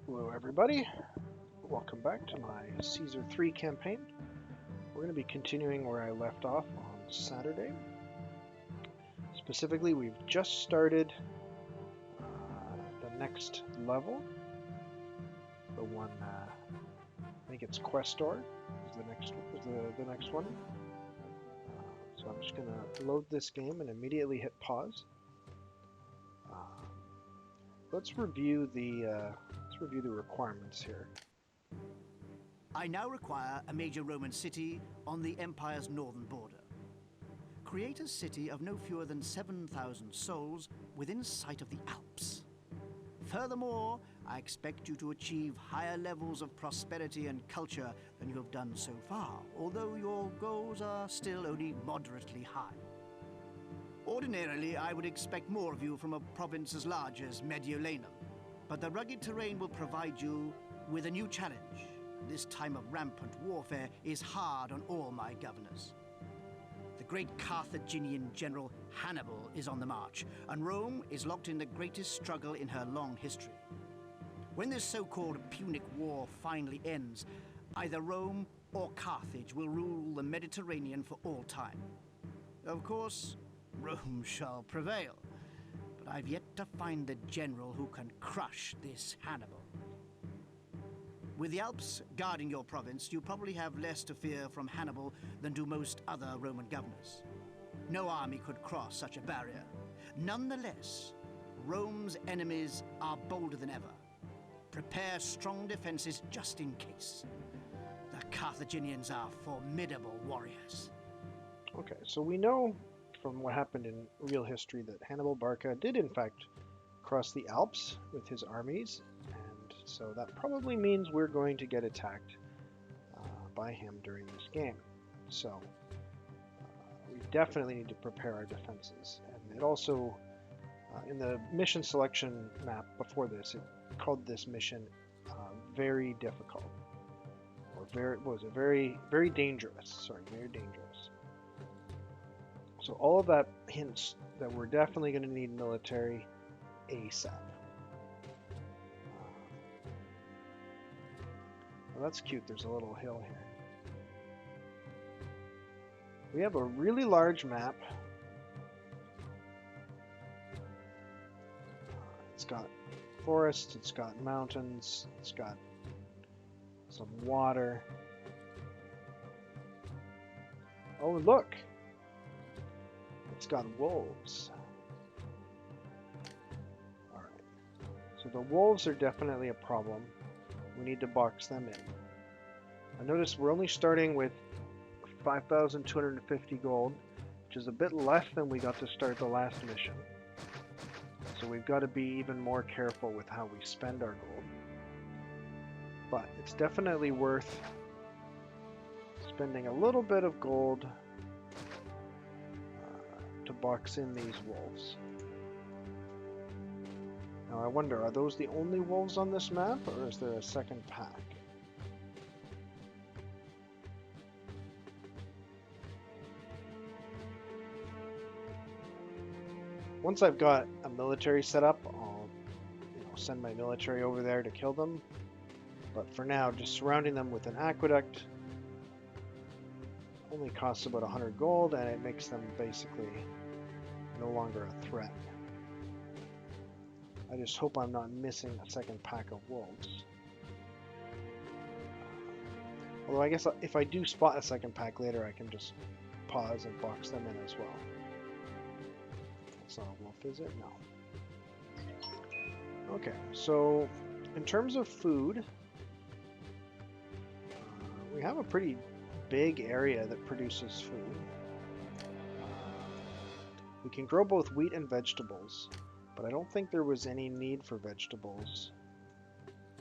Hello everybody, welcome back to my Caesar 3 campaign. We're going to be continuing where I left off on Saturday. Specifically, we've just started the next level. The one, I think it's Questor is the next one. So I'm just going to load this game and immediately hit pause. Let's review the requirements here. I now require a major Roman city on the Empire's northern border. Create a city of no fewer than 7,000 souls within sight of the Alps. Furthermore, I expect you to achieve higher levels of prosperity and culture than you have done so far, although your goals are still only moderately high. Ordinarily, I would expect more of you from a province as large as Mediolanum, but the rugged terrain will provide you with a new challenge. This time of rampant warfare is hard on all my governors. The great Carthaginian general Hannibal is on the march, and Rome is locked in the greatest struggle in her long history. When this so-called Punic War finally ends, either Rome or Carthage will rule the Mediterranean for all time. Of course, Rome shall prevail, but I've yet to find the general who can crush this Hannibal. With the Alps guarding your province, you probably have less to fear from Hannibal than do most other Roman governors. No army could cross such a barrier. Nonetheless, Rome's enemies are bolder than ever. Prepare strong defenses just in case. The Carthaginians are formidable warriors. Okay, so we know from what happened in real history that Hannibal Barca did in fact cross the Alps with his armies, and so that probably means we're going to get attacked by him during this game. So we definitely need to prepare our defenses. And it also, in the mission selection map before this, it called this mission very difficult, or very dangerous. Sorry, very dangerous. So all of that hints that we're definitely going to need military ASAP. Well, that's cute. There's a little hill here. We have a really large map. It's got forests, it's got mountains, it's got some water. Oh, look! It's got wolves. Alright. So the wolves are definitely a problem. We need to box them in. I notice we're only starting with 5,250 gold, which is a bit less than we got to start the last mission. So we've got to be even more careful with how we spend our gold. But it's definitely worth spending a little bit of gold to box in these wolves. Now I wonder, are those the only wolves on this map, or is there a second pack? Once I've got a military set up, I'll send my military over there to kill them. But for now, just surrounding them with an aqueduct only costs about 100 gold, and it makes them basically no longer a threat. I just hope I'm not missing a second pack of wolves. Although I guess if I do spot a second pack later, I can just pause and box them in as well. That's not a wolf, is it? No. Okay, so in terms of food, we have a pretty big area that produces food. We can grow both wheat and vegetables, but I don't think there was any need for vegetables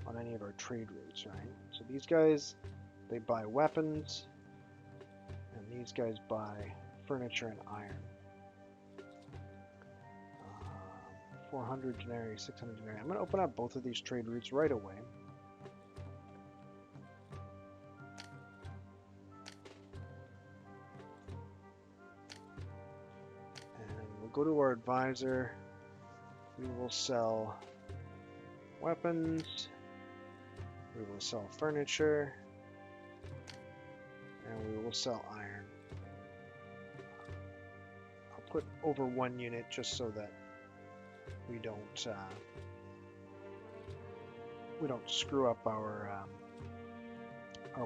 on any of our trade routes, right? So these guys, they buy weapons, and these guys buy furniture and iron. 400 denarii, 600 denarii. I'm going to open up both of these trade routes right away. Go to our advisor. We will sell weapons We will sell furniture. And we will sell iron. I'll put over 1 unit just so that we don't screw up our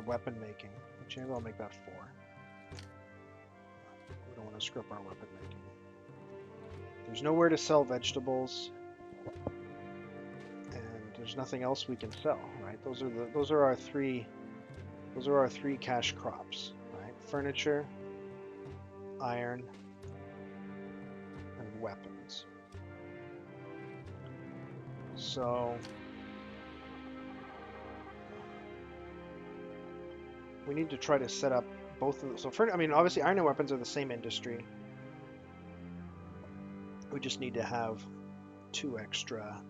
weapon making. Which maybe I'll make that 4. We don't want to screw up our weapon making. There's nowhere to sell vegetables, and there's nothing else we can sell, right? Those are our three cash crops, right? Furniture, iron, and weapons. So we need to try to set up both of them. So I mean, obviously iron and weapons are the same industry. We just need to have 2 extra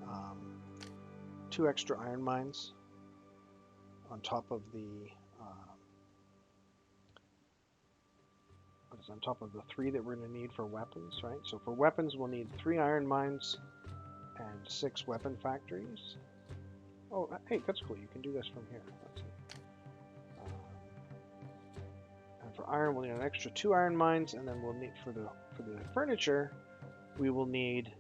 iron mines on top of the on top of the 3 that we're going to need for weapons, right? So for weapons, we'll need 3 iron mines and 6 weapon factories. Oh, hey, that's cool. You can do this from here. That's it. And for iron, we'll need an extra 2 iron mines, and then we'll need for the furniture, we will need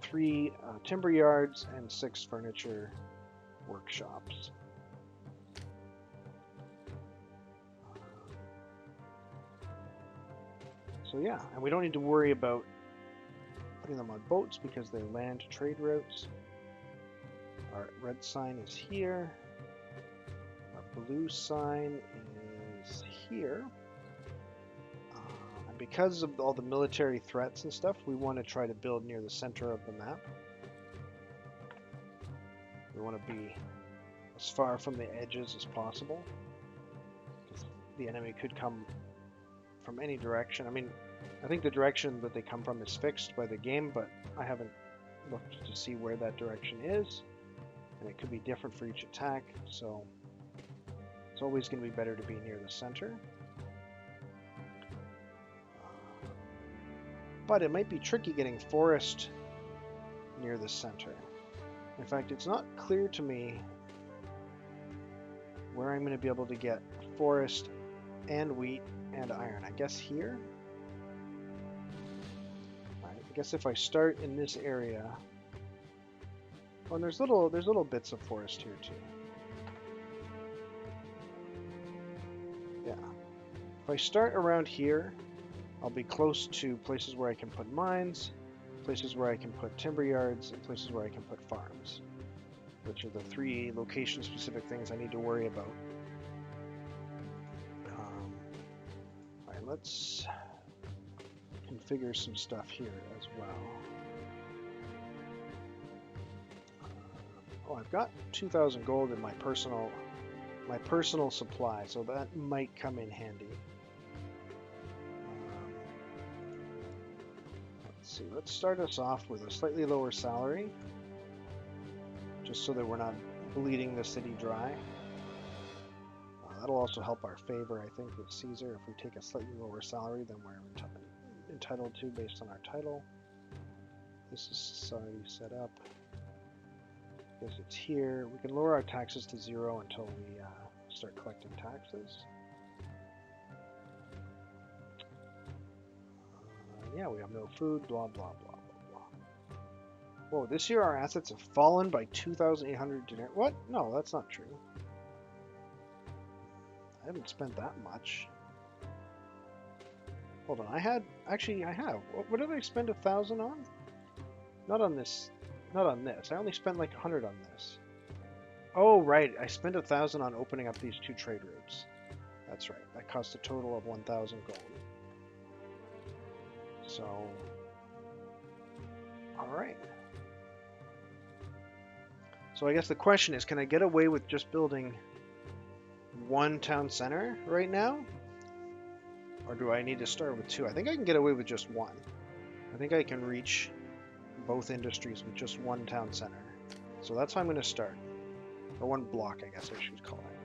3 timber yards and 6 furniture workshops. So yeah, and we don't need to worry about putting them on boats because they're land trade routes. Our red sign is here. Our blue sign is here. And because of all the military threats and stuff, we want to try to build near the center of the map. We want to be as far from the edges as possible, because the enemy could come from any direction. I mean, I think the direction that they come from is fixed by the game, but I haven't looked to see where that direction is, and it could be different for each attack, so it's always going to be better to be near the center. But it might be tricky getting forest near the center. In fact, it's not clear to me where I'm going to be able to get forest and wheat and iron. I guess here? Right, I guess if I start in this area... Oh, and there's little bits of forest here too. Yeah. If I start around here, I'll be close to places where I can put mines, places where I can put timber yards, and places where I can put farms, which are the 3 location-specific things I need to worry about. Alright, let's configure some stuff here as well. Oh, I've got 2,000 gold in my personal supply, so that might come in handy. Let's see, let's start us off with a slightly lower salary, just so that we're not bleeding the city dry. That'll also help our favor, I think, with Caesar if we take a slightly lower salary than we're entitled to based on our title. This is already set up. I guess it's here. We can lower our taxes to 0 until we start collecting taxes. Yeah, we have no food, blah, blah, blah, blah, blah. Whoa, this year our assets have fallen by 2,800 dinar. What? No, that's not true. I haven't spent that much. Hold on, I have. What did I spend 1,000 on? Not on this. I only spent like 100 on this. Oh, right. I spent 1,000 on opening up these 2 trade routes. That's right. That cost a total of 1,000 gold. So, all right. So I guess the question is, can I get away with just building 1 town center right now? Or do I need to start with 2? I think I can get away with just 1. I think I can reach both industries with just 1 town center. So that's how I'm going to start. Or 1 block, I guess I should call it.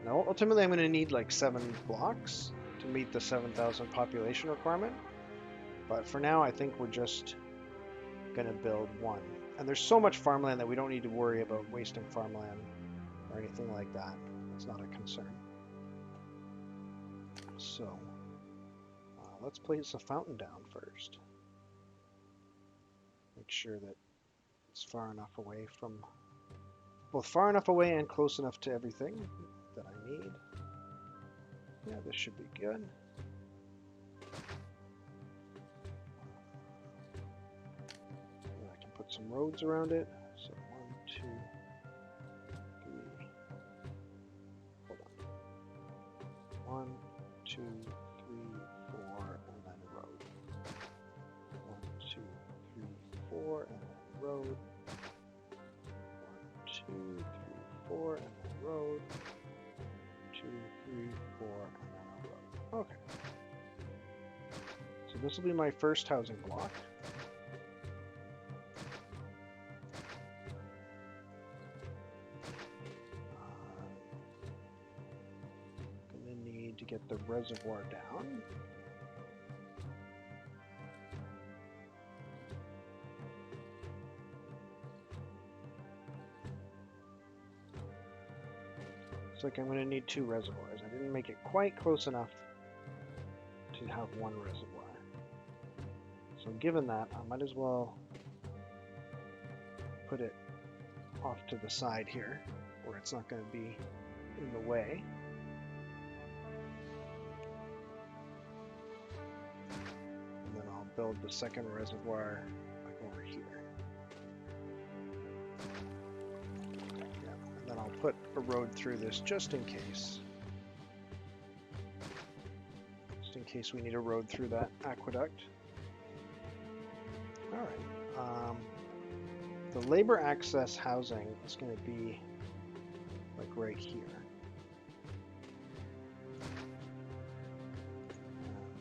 Now, ultimately I'm going to need like 7 blocks to meet the 7,000 population requirement. But for now, I think we're just going to build one. And there's so much farmland that we don't need to worry about wasting farmland or anything like that. It's not a concern. So let's place a fountain down first. Make sure that it's far enough away from, both far enough away and close enough to everything that I need. Yeah, this should be good. And I can put some roads around it. So 1, 2, 3. Hold on. 1, 2, 3, 4, and then a road. 1, 2, 3, 4, and then road. 1, 2, 3, 4, and then road. 2, 3, 4, and then a road. Okay. So this will be my first housing block. I'm going to need to get the reservoir down. Looks like I'm going to need 2 reservoirs. I didn't make it quite close enough to have 1 reservoir. So given that, I might as well put it off to the side here, where it's not going to be in the way. And then I'll build the second reservoir like over here. Yeah, and then I'll put a road through this just in case. Just in case we need a road through that aqueduct. Alright. The labor access housing is going to be like right here.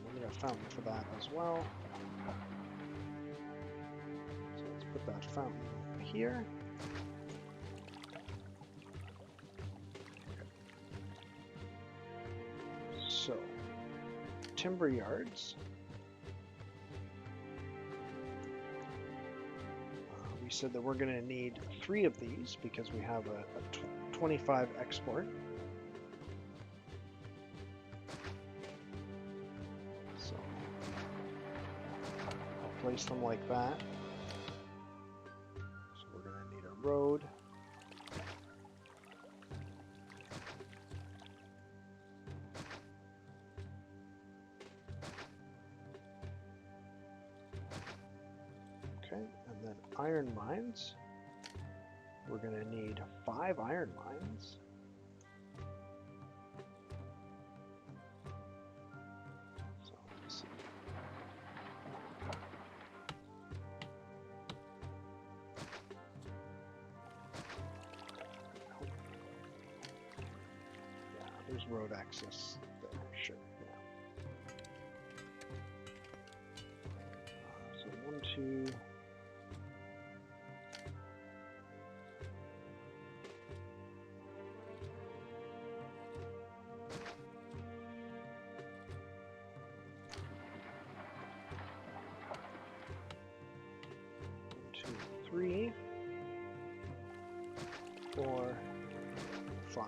We need a fountain for that as well. So let's put that fountain here. So, timber yards. We said that we're going to need 3 of these because we have a 25 export. So I'll place them like that. So we're going to need a road. Okay, and then iron mines. We're going to need 5 iron mines. So let's see. Yeah, there's road access there, sure. Yeah. So 1, 2. Three, 4, 5.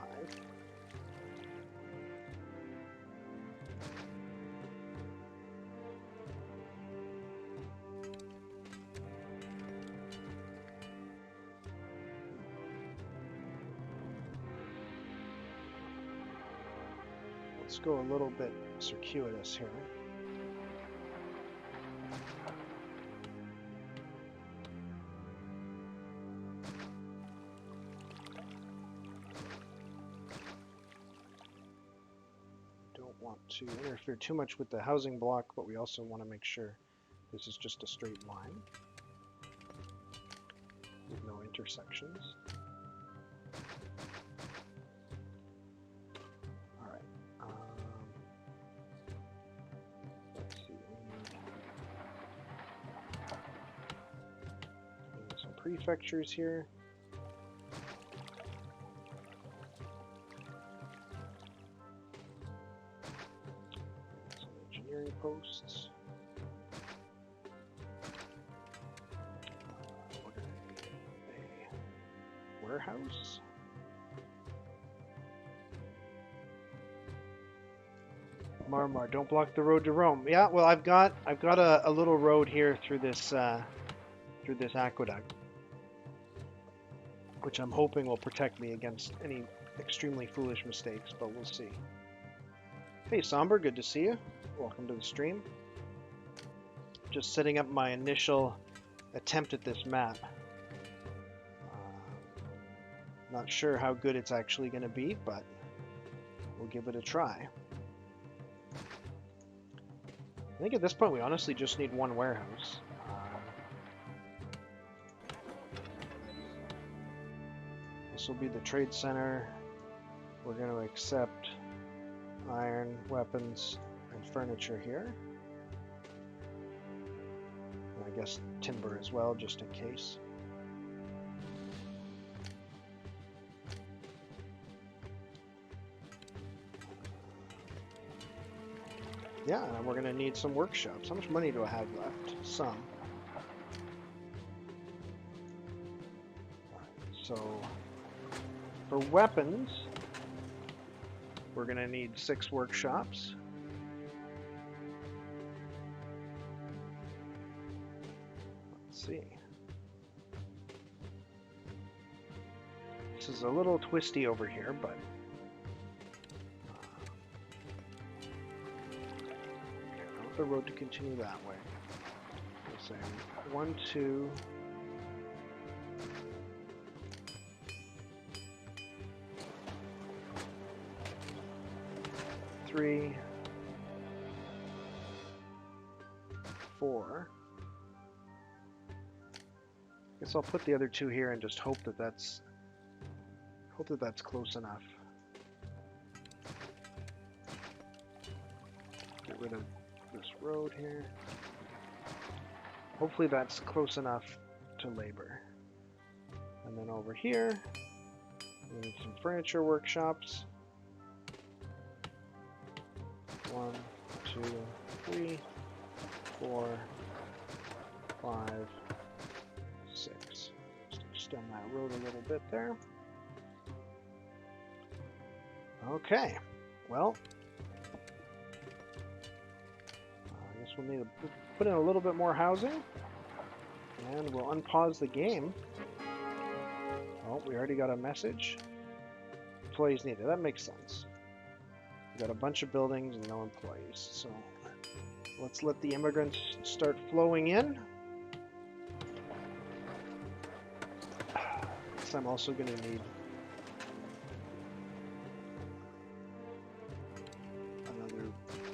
Let's go a little bit circuitous here. Want to interfere too much with the housing block, but we also want to make sure this is just a straight line with no intersections. Alright, let's see, we need some prefectures here. Posts. warehouse. Marmar, don't block the road to Rome. Yeah, well, I've got a little road here through this aqueduct, which I'm hoping will protect me against any extremely foolish mistakes, but we'll see. Hey, Somber, good to see you. Welcome to the stream. Just setting up my initial attempt at this map. Not sure how good it's actually going to be, but we'll give it a try. I think at this point we honestly just need one warehouse. This will be the trade center. We're going to accept iron, weapons, and furniture here. And I guess timber as well, just in case. Yeah, and we're going to need some workshops. How much money do I have left? Some. So, for weapons, we're going to need 6 workshops. Let's see. This is a little twisty over here, but the road to continue that way. Let's say 1, 2, 3, 4. Guess I'll put the other 2 here and just hope that that's close enough. Get rid of this road here. Hopefully that's close enough to labor. And then over here, we need some furniture workshops. 1, 2, 3, 4, 5, 6. Just extend that road a little bit there. Okay, well, I guess we'll need to put in a little bit more housing, and we'll unpause the game. Oh, we already got a message. Employees needed. That makes sense. We got a bunch of buildings and no employees, so let's let the immigrants start flowing in. So I'm also going to need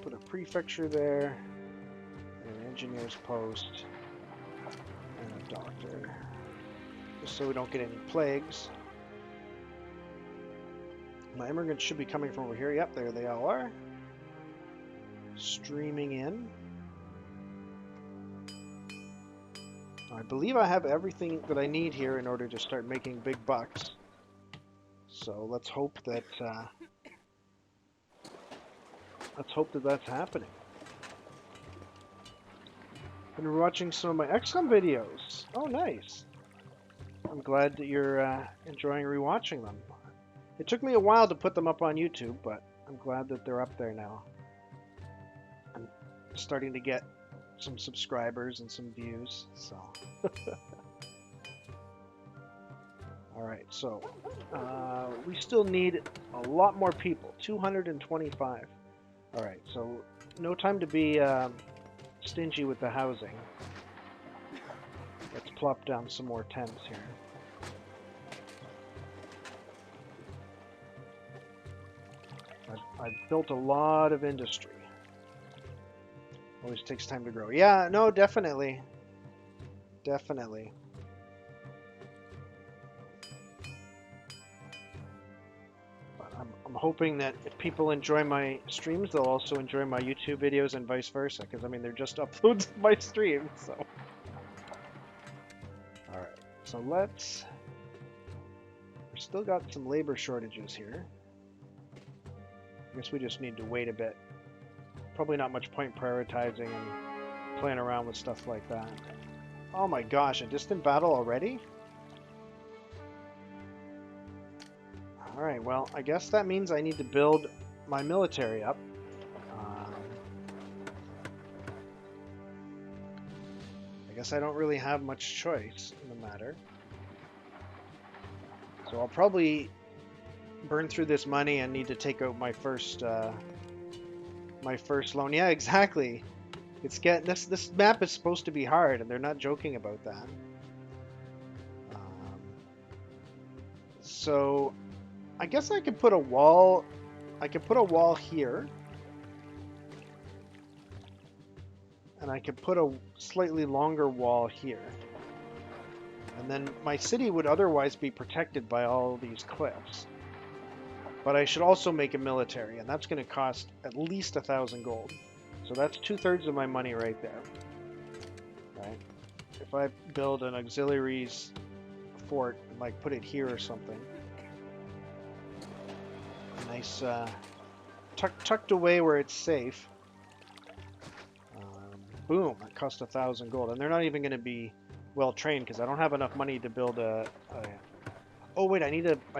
put a prefecture there, and an engineer's post, and a doctor, just so we don't get any plagues. My immigrants should be coming from over here. Yep, there they all are. Streaming in. I believe I have everything that I need here in order to start making big bucks. So let's hope that that's happening. Been watching some of my XCOM videos. Oh, nice. I'm glad that you're enjoying rewatching them. It took me a while to put them up on YouTube, but I'm glad that they're up there now. I'm starting to get some subscribers and some views, so. Alright, so we still need a lot more people. 225. Alright, so no time to be stingy with the housing. Let's plop down some more tents here. I've built a lot of industry. Always takes time to grow. Yeah, no, definitely. Definitely. But I'm hoping that if people enjoy my streams, they'll also enjoy my YouTube videos and vice versa. Because, I mean, they're just uploads of my streams, so. Alright, so let's... We've still got some labor shortages here. I guess we just need to wait a bit. Probably not much point prioritizing and playing around with stuff like that. Oh my gosh, a distant battle already? Alright, well, I guess that means I need to build my military up. Um, I guess I don't really have much choice in the matter. So I'll probably burn through this money and need to take out my first loan. Yeah, exactly. It's this map is supposed to be hard, and they're not joking about that. Um, so I guess I could put a wall. I could put a wall here, and I could put a slightly longer wall here. And then my city would otherwise be protected by all these cliffs. But I should also make a military, and that's going to cost at least 1,000 gold. So that's 2/3 of my money right there. Right? If I build an auxiliaries fort and like put it here or something, nice tucked away where it's safe. Boom! That cost 1,000 gold, and they're not even going to be well trained because I don't have enough money to build a. Oh wait, I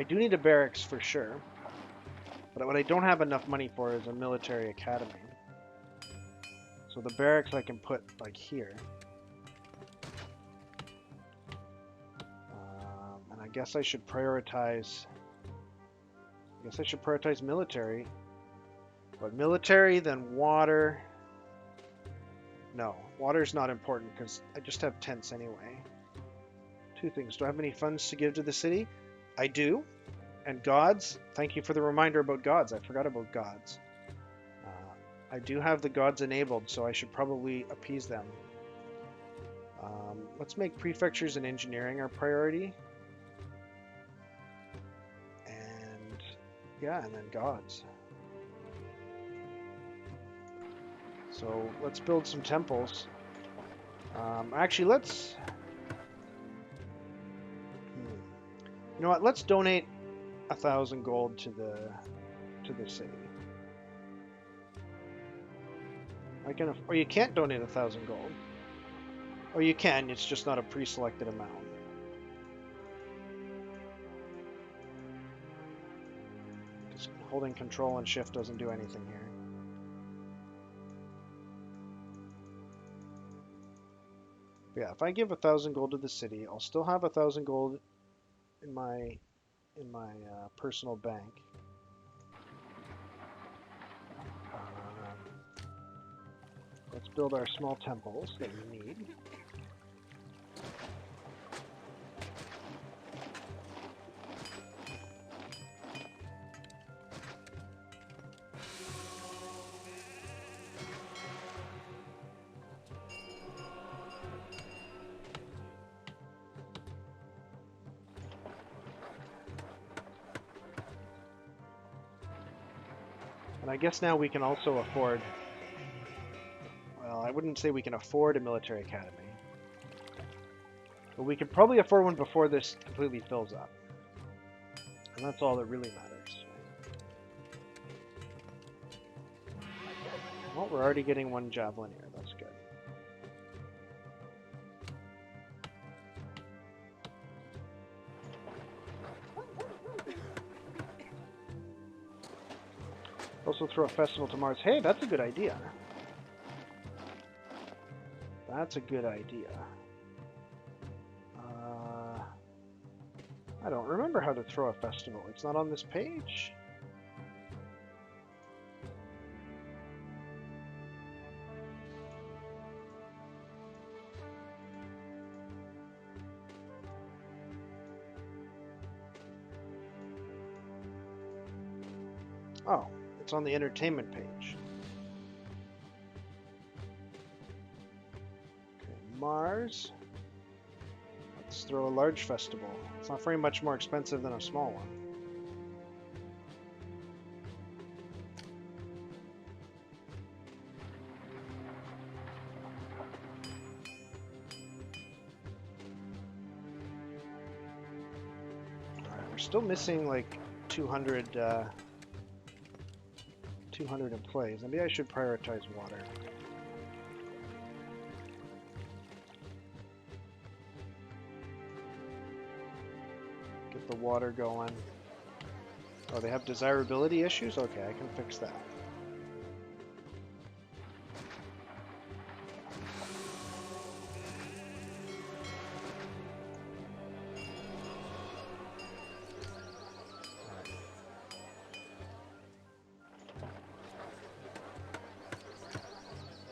do need a barracks for sure. But what I don't have enough money for is a military academy. So the barracks I can put like here. And I guess I should prioritize. I guess I should prioritize military. But military, then water. No, water's not important because I just have tents anyway. Two things. Do I have any funds to give to the city? I do. And gods, thank you for the reminder about gods. I forgot about gods. I do have the gods enabled, so I should probably appease them. Let's make prefectures and engineering our priority. And yeah, and then gods. So let's build some temples. Actually, let's... You know what? Let's donate 1,000 gold to the city. I can, or you can't donate 1,000 gold. Or you can, it's just not a pre-selected amount. Just holding control and shift doesn't do anything here. But yeah, if I give 1,000 gold to the city, I'll still have 1,000 gold in my personal bank. Let's build our small temples that we need. And I guess now we can also afford, well, I wouldn't say we can afford a military academy, but we could probably afford one before this completely fills up. And that's all that really matters. Well, we're already getting one javelin here, that's good. Also throw a festival to Mars. Hey, that's a good idea. That's a good idea. I don't remember how to throw a festival. It's not on this page. Oh, it's on the entertainment page. Okay, Mars. Let's throw a large festival. It's not very much more expensive than a small one. Alright, we're still missing like 200 employees. Maybe I should prioritize water. Get the water going. Oh, they have desirability issues? Okay, I can fix that.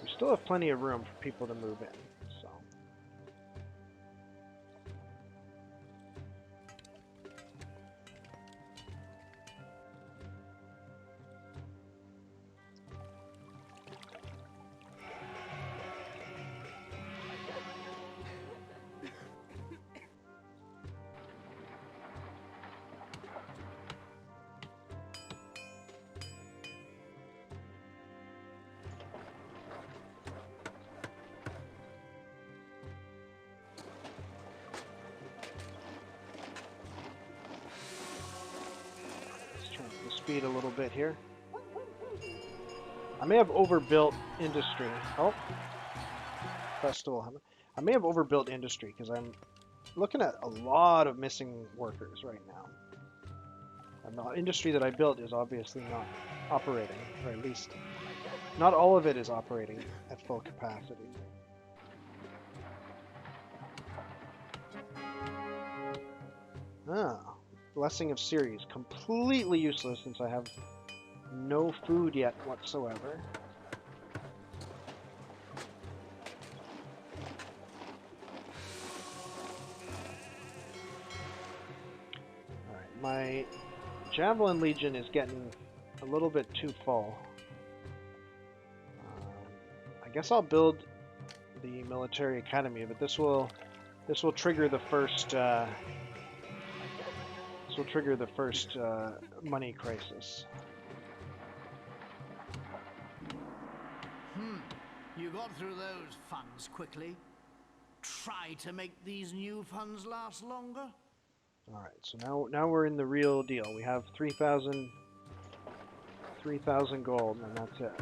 We still have plenty of room for people to move in, so. The speed a little bit here. I may have overbuilt industry. Oh, festival. I may have overbuilt industry because I'm looking at a lot of missing workers right now. And the industry that I built is obviously not operating, or at least not all of it is operating at full capacity. Ah, Blessing of Ceres, completely useless since I have no food yet whatsoever. Alright, my Javelin Legion is getting a little bit too full. I guess I'll build the military academy, but this will trigger the first money crisis. You got through those funds quickly. Try to make these new funds last longer. All right, so now we're in the real deal. We have 3,000 gold, and that's it.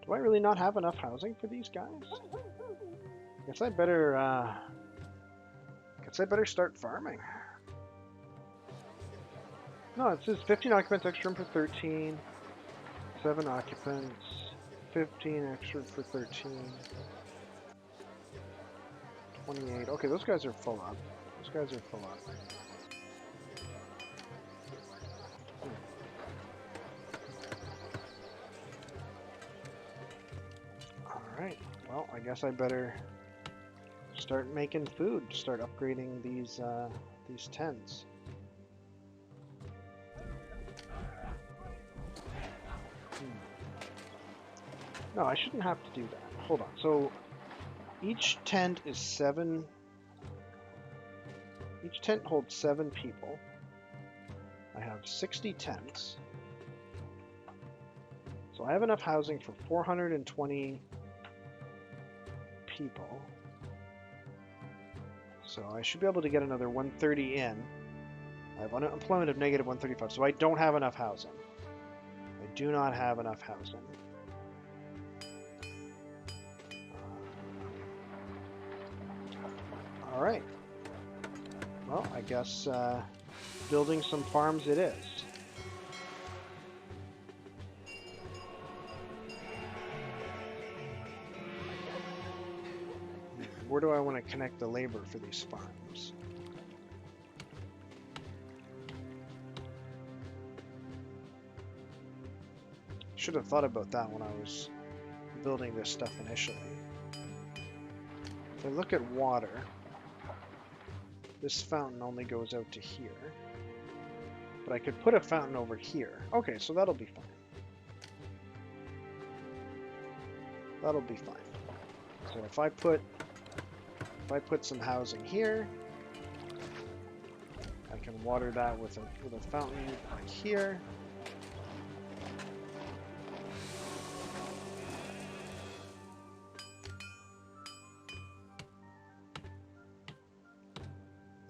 Do I really not have enough housing for these guys? Guess I better start farming. No, it says 15 occupants, extra room for 13. 7 occupants, 15 extra for 13. 28. Okay, those guys are full up. Those guys are full up. Alright, well, I guess I better start making food, start upgrading these tents. No, I shouldn't have to do that. Hold on. So each tent is 7. Each tent holds 7 people. I have 60 tents. So I have enough housing for 420 people. So I should be able to get another 130 in. I have unemployment of negative 135, so I don't have enough housing. I do not have enough housing. Alright. Well, I guess building some farms it is. Where do I want to connect the labor for these farms? Should have thought about that when I was building this stuff initially. If I look at water, this fountain only goes out to here. But I could put a fountain over here. Okay, so that'll be fine. That'll be fine. So if I put some housing here, I can water that with a fountain right here.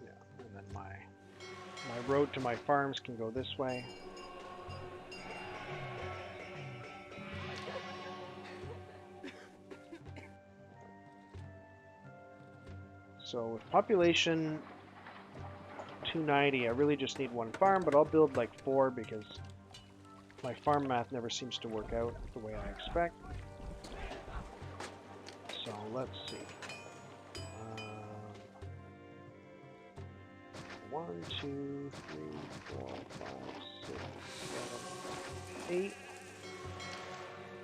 Yeah, and then my road to my farms can go this way. So with population 290, I really just need one farm, but I'll build like 4 because my farm math never seems to work out the way I expect. So let's see. 1, 2, 3, 4, 5, 6, 7, 8.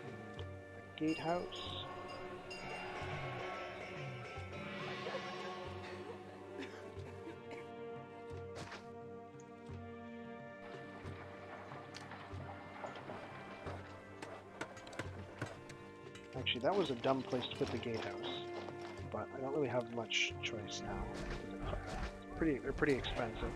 And a gatehouse. Actually, that was a dumb place to put the gatehouse, but I don't really have much choice now. They're pretty expensive.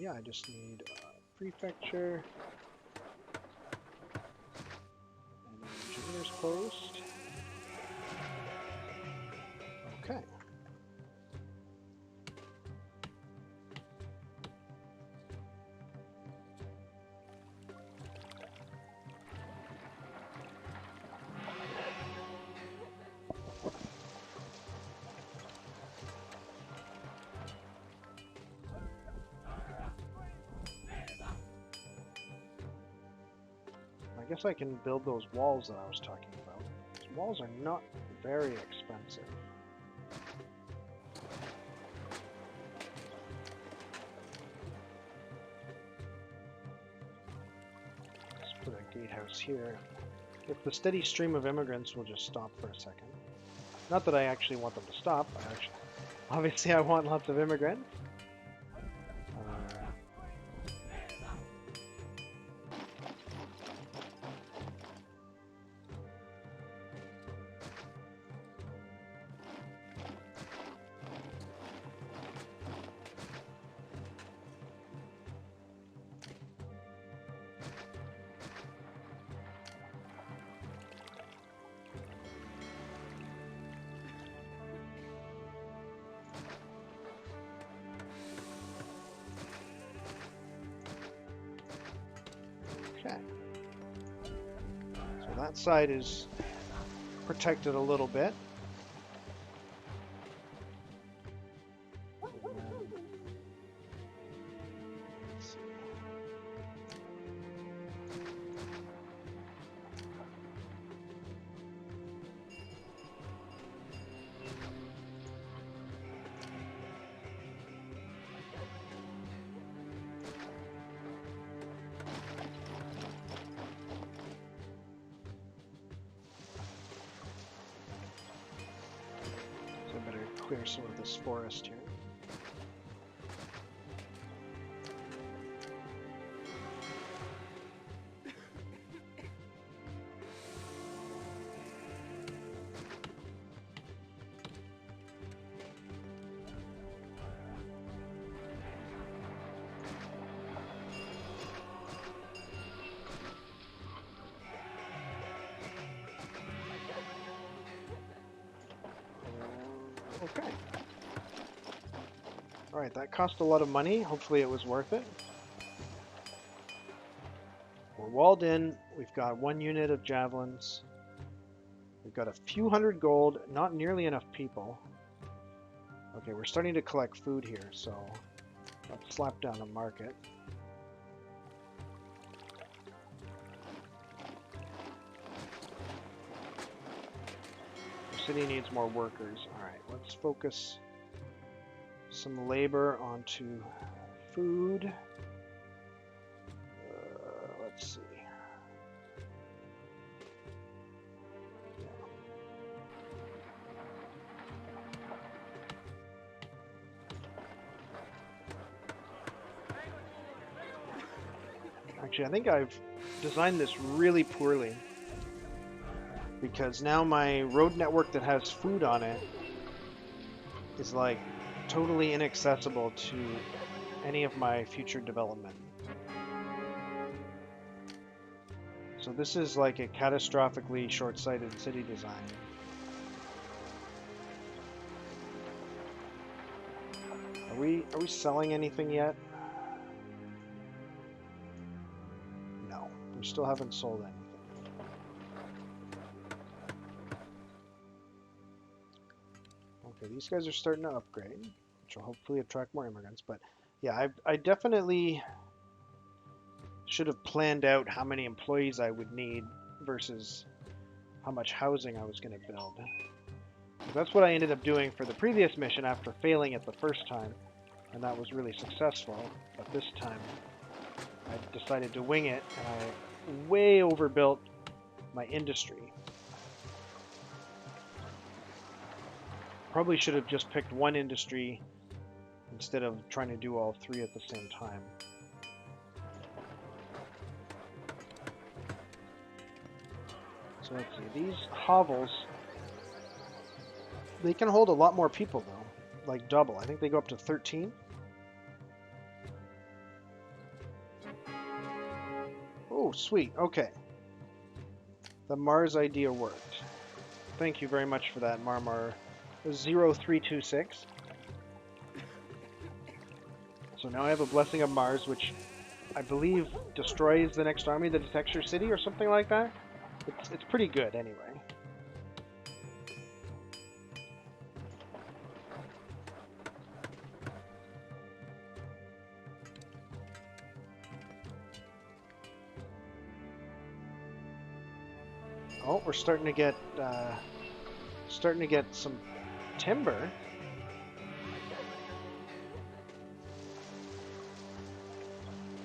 Yeah, I just need prefecture and an engineer's post. Okay. I guess I can build those walls that I was talking about. Those walls are not very expensive. Let's put a gatehouse here. If the steady stream of immigrants will just stop for a second. Not that I actually want them to stop. Obviously I want lots of immigrants. Okay. So that side is protected a little bit. Let's see. Clear some of this forest here. Okay. Alright, that cost a lot of money. Hopefully it was worth it. We're walled in. We've got 1 unit of javelins. We've got a few hundred gold, not nearly enough people. Okay, we're starting to collect food here, so let's slap down a market. The city needs more workers. Alright, let's focus some labor onto food. Let's see. Actually, I think I've designed this really poorly, because now my road network that has food on it is like totally inaccessible to any of my future development. So this is like a catastrophically short-sighted city design. Are we selling anything yet? No, we still haven't sold anything. Okay, these guys are starting to upgrade, which will hopefully attract more immigrants. But yeah, I definitely should have planned out how many employees I would need versus how much housing I was going to build. That's what I ended up doing for the previous mission after failing it the first time, and that was really successful. But this time, I decided to wing it, and I way overbuilt my industry. Probably should have just picked one industry instead of trying to do all three at the same time. So let's see, these hovels, they can hold a lot more people though, like double. I think they go up to 13. Oh, sweet, okay. The Mars idea worked. Thank you very much for that, Marmar 0326. So now I have a Blessing of Mars, which I believe destroys the next army that attacks your city or something like that. It's pretty good anyway. Oh, we're starting to get some timber.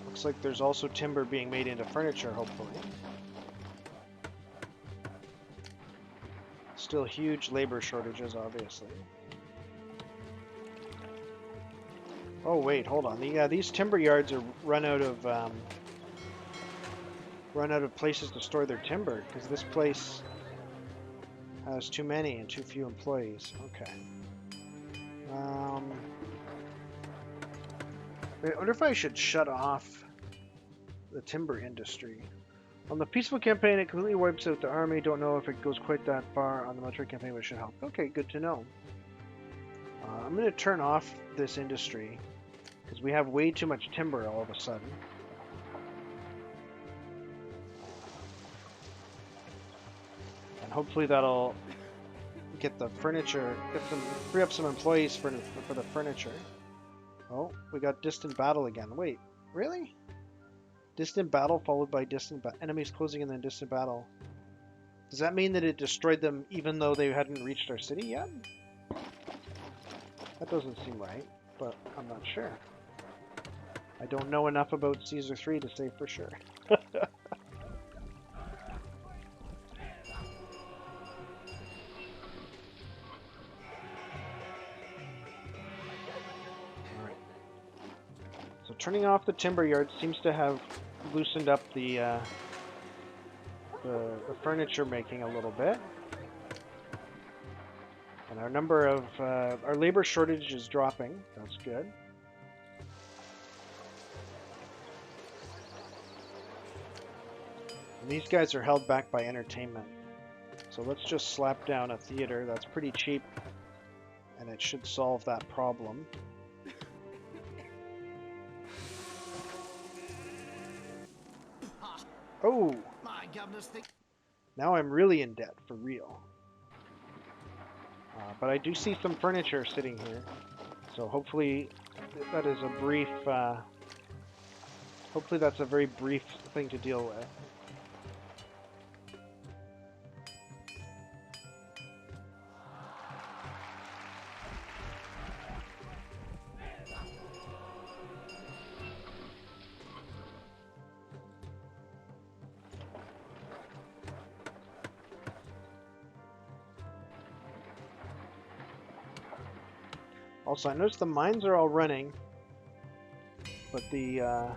Looks like there's also timber being made into furniture, hopefully. Still huge labor shortages, obviously. Oh wait, hold on. These timber yards are run out of places to store their timber because this place has too many and too few employees. Okay. I wonder if I should shut off the timber industry. On the peaceful campaign, it completely wipes out the army. Don't know if it goes quite that far on the military campaign, but it should help. Okay, good to know. I'm going to turn off this industry because we have way too much timber all of a sudden. And hopefully that'll get the furniture, free up some employees for the furniture. Oh, we got distant battle again. Wait, really? Distant battle followed by enemies closing in, then distant battle. Does that mean that it destroyed them even though they hadn't reached our city yet? That doesn't seem right, but I'm not sure. I don't know enough about Caesar 3 to say for sure. Alright. So turning off the timber yard seems to have loosened up the furniture making a little bit. And our number of, our labor shortage is dropping. That's good. And these guys are held back by entertainment. So let's just slap down a theater. That's pretty cheap. And it should solve that problem. Oh! My goodness, Now I'm really in debt, for real. But I do see some furniture sitting here. So hopefully that is a brief... hopefully that's a very brief thing to deal with. Also, I noticed the mines are all running, but the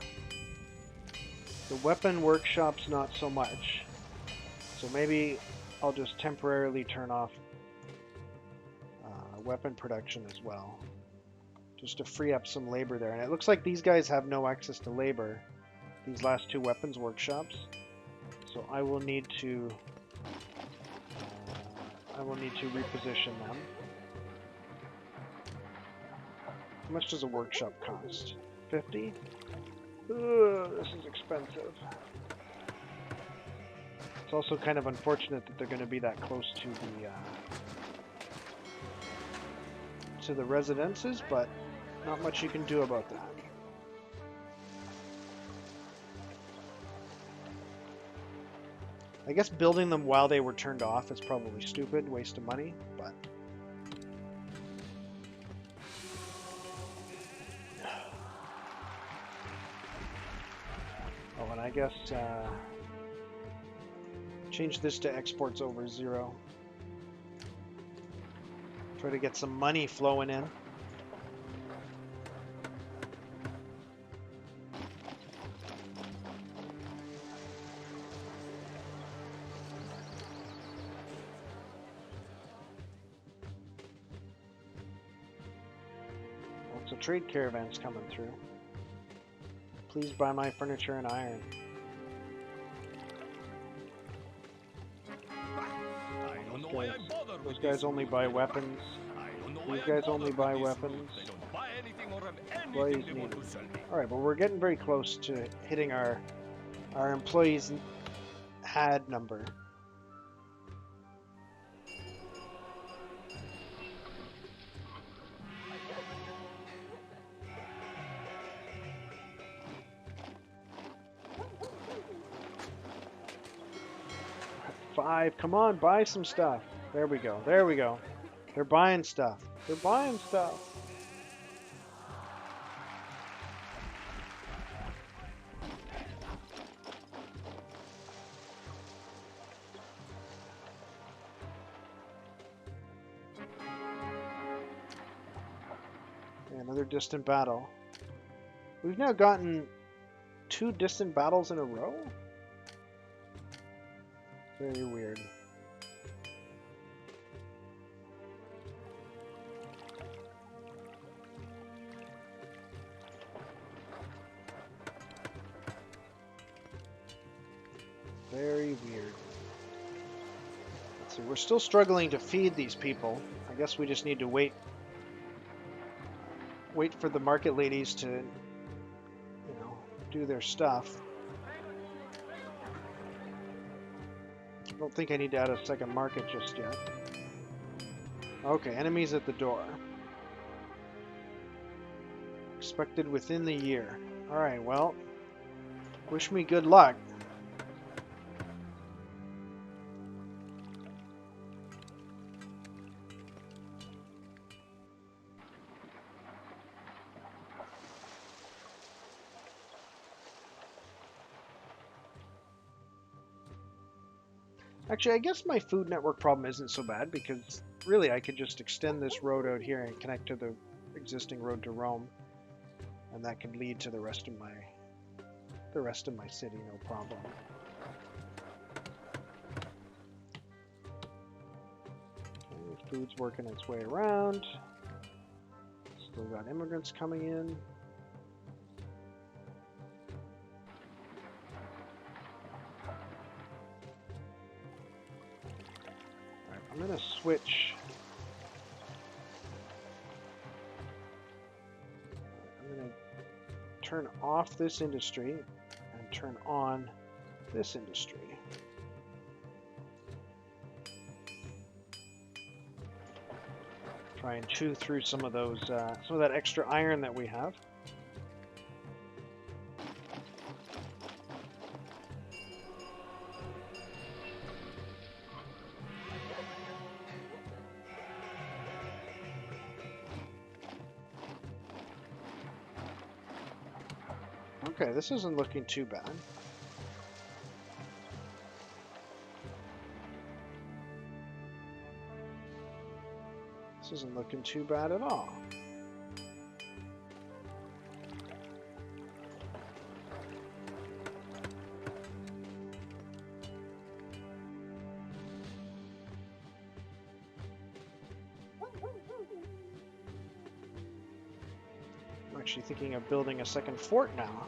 weapon workshop's not so much. So maybe I'll just temporarily turn off weapon production as well, just to free up some labor there. And it looks like these guys have no access to labor, these last two weapons workshops. So I will need to reposition them. How much does a workshop cost? 50? Ugh, this is expensive. It's also kind of unfortunate that they're going to be that close to the residences, but not much you can do about that. I guess building them while they were turned off is probably stupid, waste of money, but oh, and I guess change this to exports over 0. Try to get some money flowing in. Lots of trade caravans coming through. Please buy my furniture and iron. Those guys only buy weapons. These guys only buy weapons. Employees needed. Alright, well we're getting very close to hitting our employees had number. Come on, buy some stuff. There we go. There we go. They're buying stuff. They're buying stuff. Okay, another distant battle. We've now gotten 2 distant battles in a row? Very weird. Very weird. Let's see, we're still struggling to feed these people. I guess we just need to wait for the market ladies to, do their stuff. I don't think I need to add a second market just yet. Okay, enemies at the door. Expected within the year. Alright, well, wish me good luck. Actually, I guess my food network problem isn't so bad because really I could just extend this road out here and connect to the existing road to Rome, and that could lead to the rest of my city, no problem. Okay, food's working its way around. Still got immigrants coming in. I'm going to switch. I'm going to turn off this industry and turn on this industry. Try and chew through some of that extra iron that we have. Okay, this isn't looking too bad. This isn't looking too bad at all. actually thinking of building a second fort now.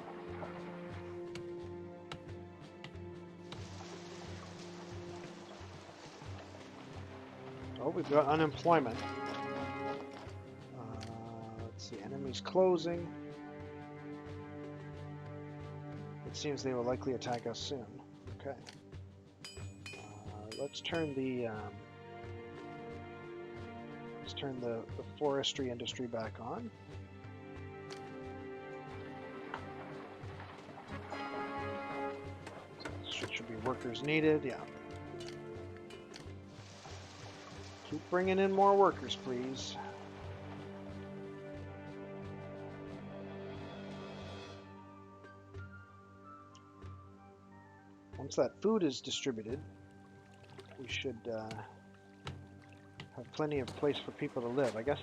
Oh, we've got unemployment. Let's see, enemies closing. It seems they will likely attack us soon. Okay. Let's turn the forestry industry back on. Should be workers needed, yeah. Keep bringing in more workers, please. Once that food is distributed, we should have plenty of place for people to live. I guess,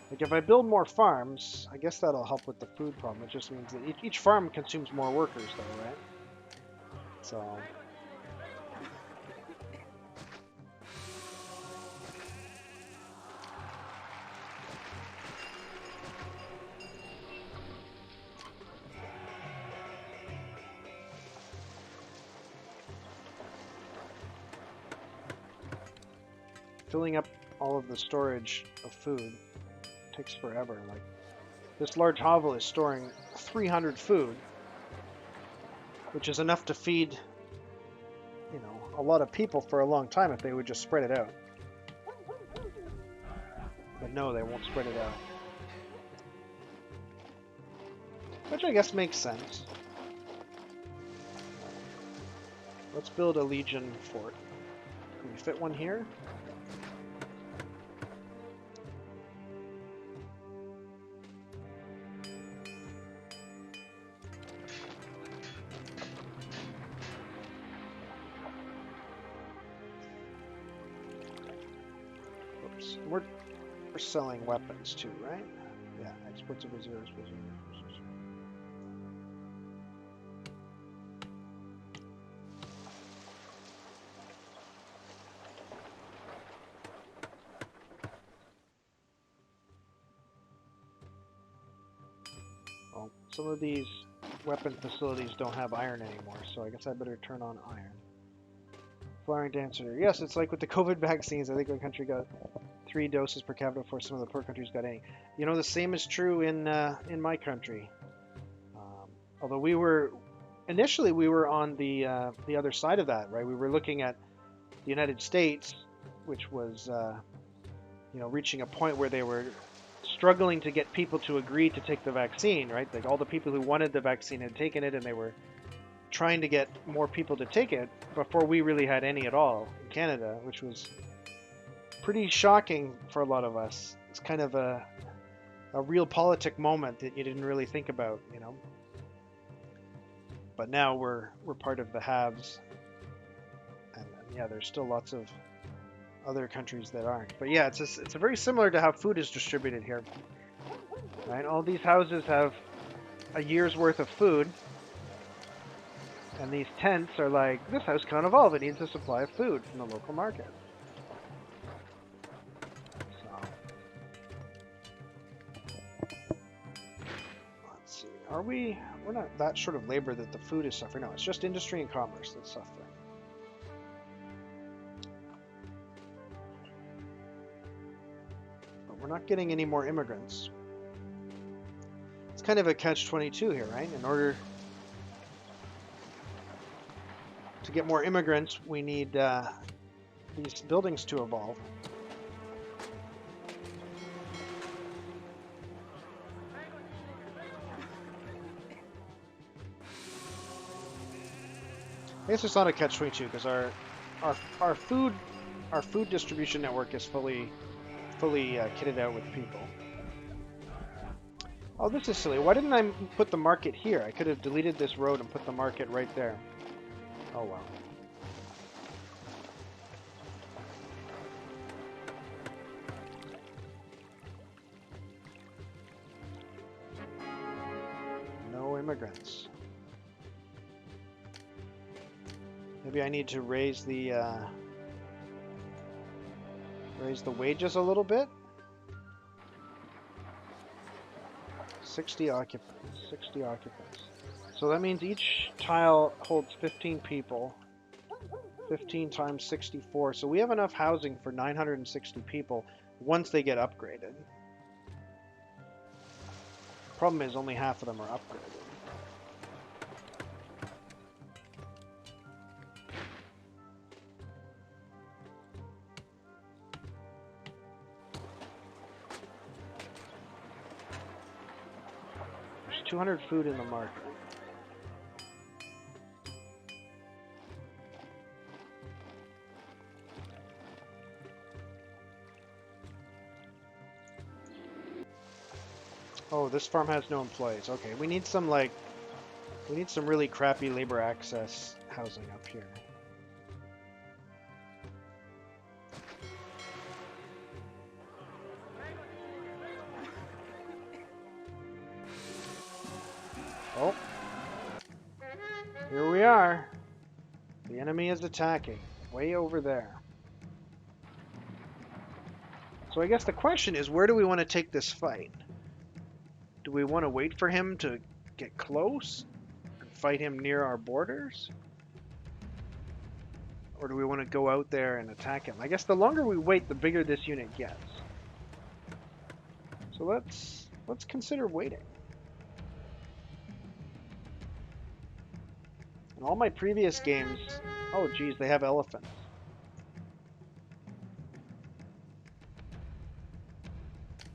like if I build more farms, I guess that'll help with the food problem. It just means that each farm consumes more workers though, right? So... filling up all of the storage of food takes forever. Like, this large hovel is storing 300 food, which is enough to feed, you know, a lot of people for a long time if they would just spread it out. But no, they won't spread it out. Which I guess makes sense. Let's build a Legion fort. Can we fit one here? We're selling weapons too, right? Yeah, exports of reserves. Well, some of these weapon facilities don't have iron anymore, so I guess I better turn on iron. Flowering dancer. Yes, it's like with the COVID vaccines. I think our country got 3 doses per capita before some of the poor countries got any. You know, the same is true in my country. Although we were initially on the other side of that, right? We were looking at the United States, which was you know, reaching a point where they were struggling to get people to agree to take the vaccine, right? Like all the people who wanted the vaccine had taken it, and they were trying to get more people to take it before we really had any at all in Canada, which was pretty shocking for a lot of us. It's kind of a real politic moment that you didn't really think about, you know. But now we're part of the haves, and yeah, there's still lots of other countries that aren't. But yeah, it's a very similar to how food is distributed here. Right? All these houses have a year's worth of food, and these tents are like, this house can't evolve. It needs a supply of food from the local market. We're not that short of labor that the food is suffering. No, it's just industry and commerce that's suffering. But we're not getting any more immigrants. It's kind of a catch-22 here, right? In order to get more immigrants, we need these buildings to evolve. I guess it's not a catch-22 because our food distribution network is fully kitted out with people. Oh, this is silly. Why didn't I put the market here? I could have deleted this road and put the market right there. Oh well. No immigrants. Maybe I need to raise the wages a little bit. 60 occupants. 60 occupants. So that means each tile holds 15 people. 15 times 64. So we have enough housing for 960 people once they get upgraded. Problem is only half of them are upgraded. There's 200 food in the market. Oh, this farm has no employees. Okay, we need some really crappy labor access housing up here. Oh, here we are. The enemy is attacking, way over there. So I guess the question is, where do we want to take this fight? Do we want to wait for him to get close and fight him near our borders? Or do we want to go out there and attack him? I guess the longer we wait, the bigger this unit gets. So let's consider waiting. In all my previous games, oh geez, they have elephants.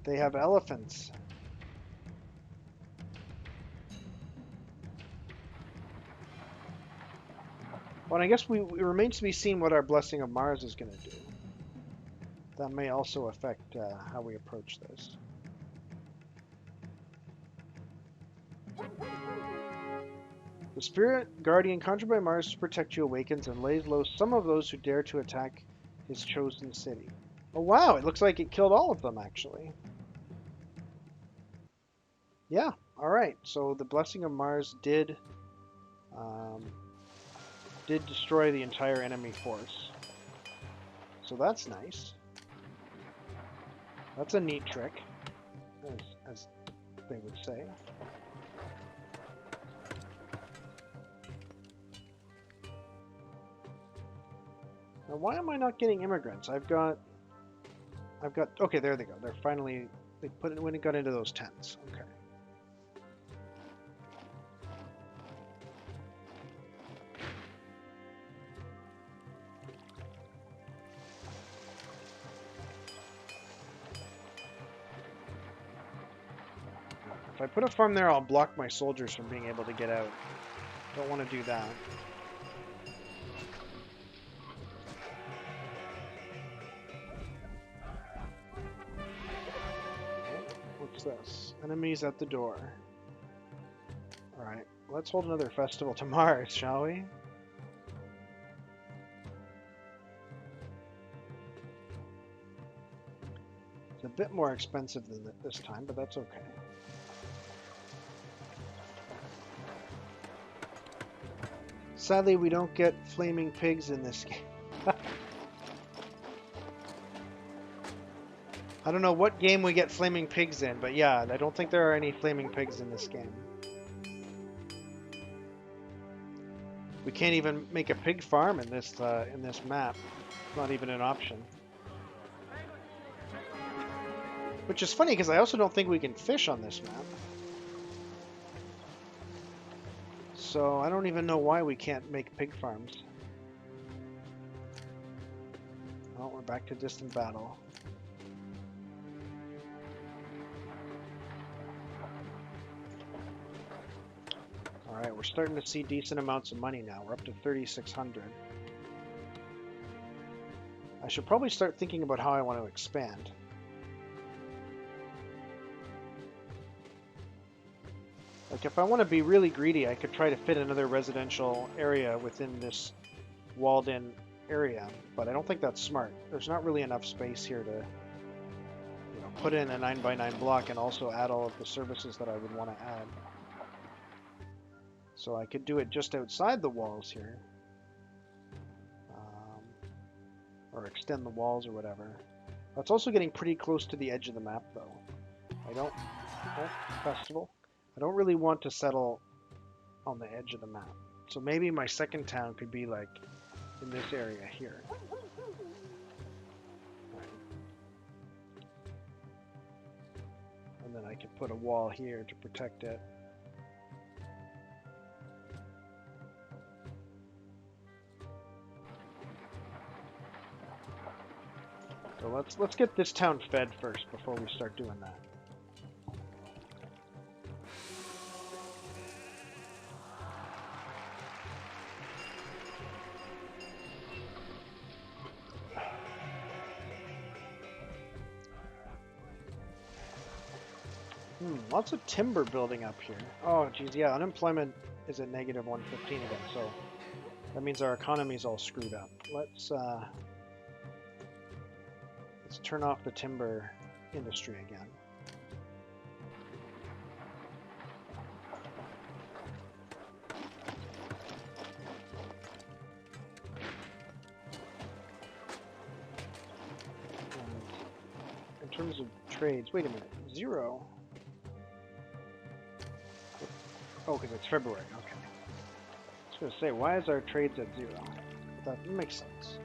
They have elephants. Well, I guess it remains to be seen what our Blessing of Mars is going to do. That may also affect how we approach this. The spirit guardian conjured by Mars to protect you awakens and lays low some of those who dare to attack his chosen city. Oh wow, it looks like it killed all of them actually. Yeah, alright, so the Blessing of Mars did destroy the entire enemy force. So that's nice. That's a neat trick, as they would say. Now, why am I not getting immigrants? I've got. Okay, there they go. They're finally. They put it when it got into those tents. Okay. If I put a farm there, I'll block my soldiers from being able to get out. Don't want to do that. What's this? Enemies at the door. Alright, let's hold another festival to Mars, shall we? It's a bit more expensive than this time, but that's okay. Sadly, we don't get flaming pigs in this game. I don't know what game we get flaming pigs in, but yeah, I don't think there are any flaming pigs in this game. We can't even make a pig farm in this map. It's not even an option. Which is funny because I also don't think we can fish on this map. So I don't even know why we can't make pig farms. Oh, we're back to distant battle. Alright, we're starting to see decent amounts of money now. We're up to 3,600. I should probably start thinking about how I want to expand. Like, if I want to be really greedy, I could try to fit another residential area within this walled-in area, but I don't think that's smart. There's not really enough space here to, you know, put in a 9x9 block and also add all of the services that I would want to add. So I could do it just outside the walls here, or extend the walls or whatever. That's also getting pretty close to the edge of the map, though. Oh, festival. I don't really want to settle on the edge of the map. So maybe my second town could be like in this area here. Right. And then I could put a wall here to protect it. So let's get this town fed first before we start doing that. Lots of timber building up here. Oh, geez, yeah, unemployment is at negative 115 again, so that means our economy's all screwed up. Let's turn off the timber industry again. And in terms of trades, wait a minute, 0. Oh, because it's February, okay. I was going to say, why is our trades at 0? That makes sense.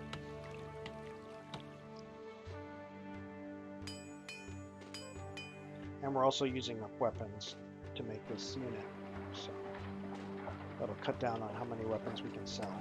And we're also using up weapons to make this unit, so that'll cut down on how many weapons we can sell.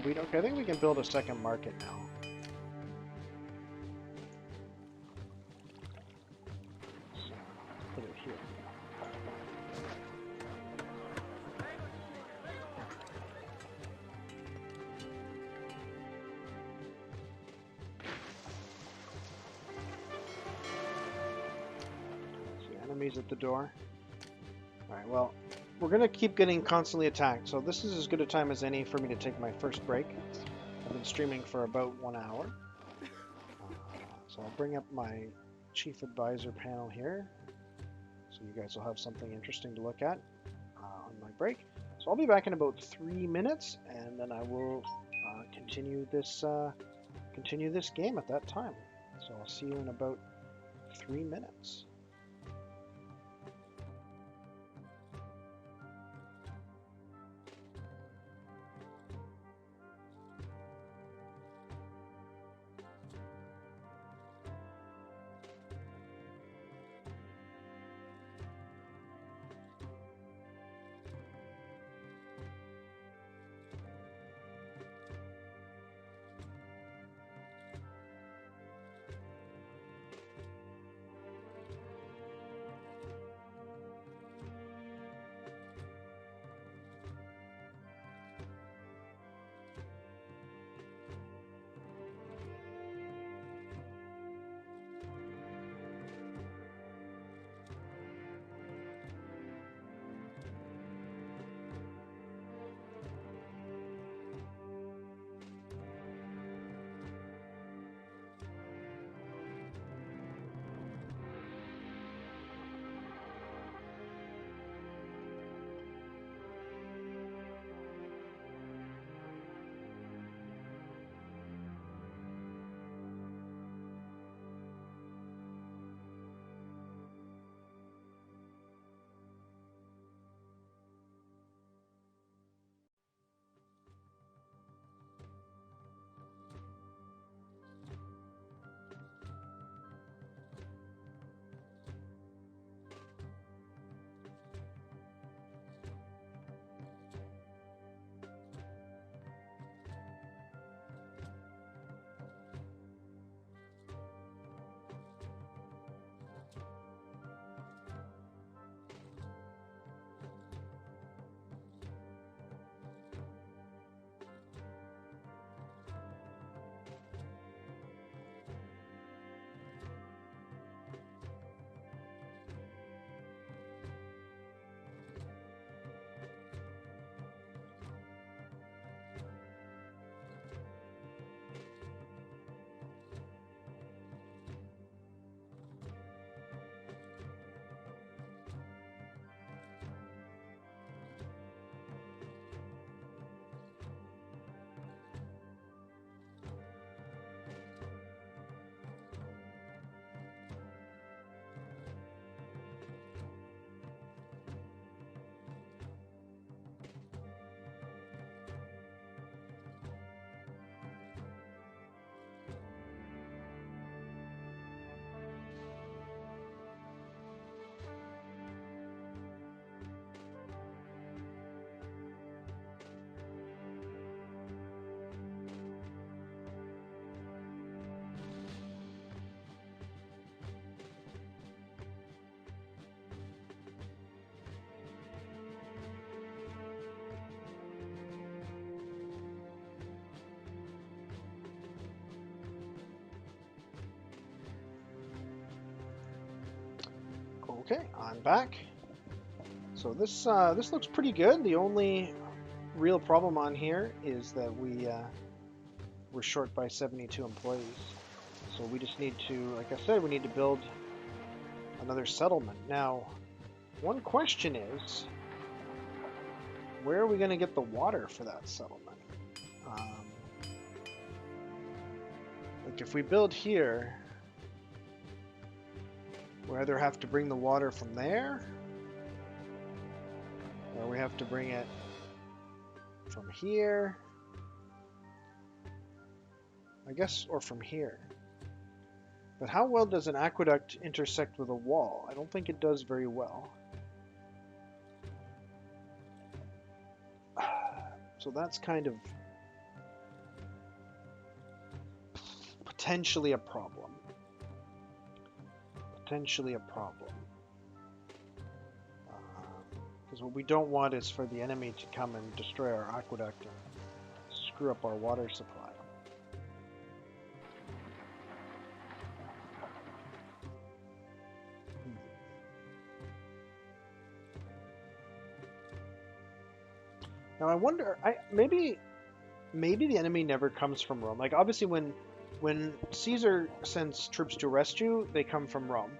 Okay, I think we can build a second market now. So, put it here. See, enemies at the door. Alright, well, we're going to keep getting constantly attacked, so this is as good a time as any for me to take my first break. I've been streaming for about 1 hour. So I'll bring up my Chief Advisor panel here, so you guys will have something interesting to look at on my break. So I'll be back in about 3 minutes, and then I will continue this game at that time. So I'll see you in about 3 minutes. Okay, I'm back. So this looks pretty good. The only real problem on here is that we're short by 72 employees. So we just need to, like I said, we need to build another settlement. Now, one question is, where are we going to get the water for that settlement? Like if we build here, we either have to bring the water from there, or we have to bring it from here. I guess, or from here. But how well does an aqueduct intersect with a wall? I don't think it does very well. So that's kind of potentially a problem. Potentially a problem. Because what we don't want is for the enemy to come and destroy our aqueduct and screw up our water supply. Now I wonder, maybe the enemy never comes from Rome. Like obviously when Caesar sends troops to arrest you, they come from Rome.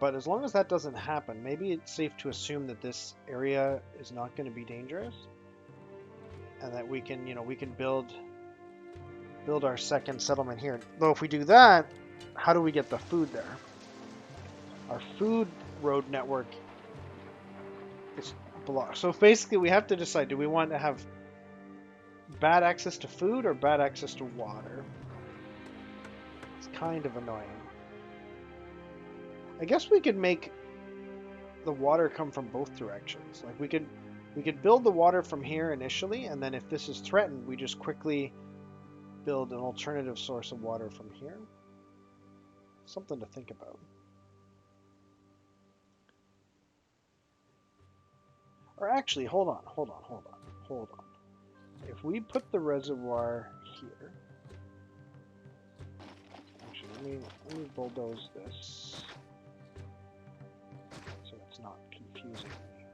But as long as that doesn't happen, maybe it's safe to assume that this area is not going to be dangerous, and that we can, we can build our second settlement here. Though if we do that, how do we get the food there? Our food road network is blocked. So basically we have to decide, do we want to have bad access to food or bad access to water? It's kind of annoying. I guess we could make the water come from both directions. Like we could build the water from here initially, and then if this is threatened, we just quickly build an alternative source of water from here. Something to think about. Or actually, hold on. If we put the reservoir here, actually, let me bulldoze this so it's not confusing me.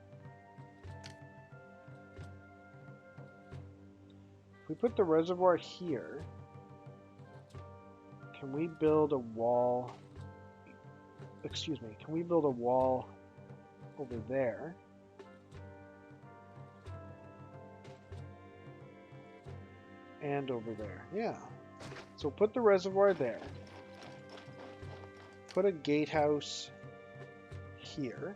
If we put the reservoir here, can we build a wall? Excuse me, can we build a wall over there? And over there, yeah. So put the reservoir there. Put a gatehouse here.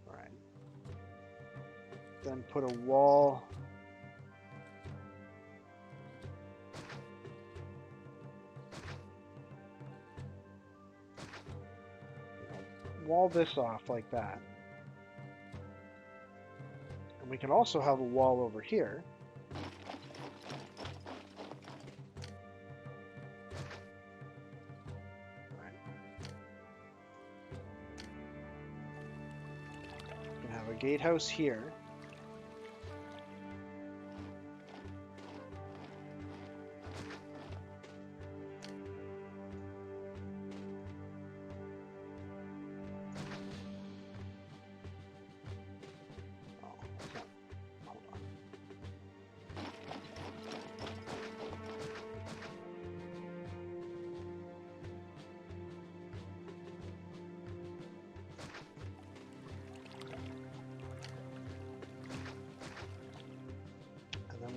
All right. Then put a wall. Wall this off like that. And we can also have a wall over here. Right. We can have a gatehouse here.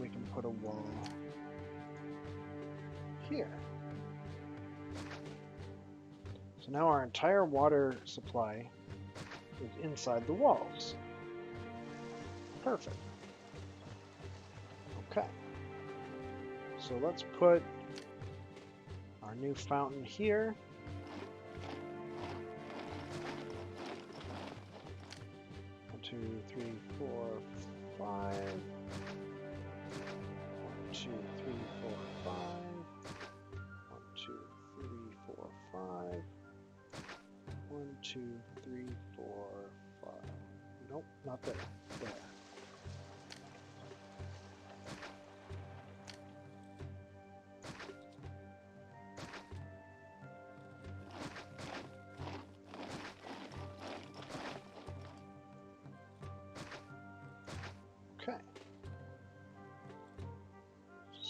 We can put a wall here. So now our entire water supply is inside the walls. Perfect. Okay. So let's put our new fountain here. One, 2, 3, 4, 5. 2, 3, 4, 5. 1, 2, 3, 4, 5. 1, 2, 3, 4, 5. Nope, not there. There.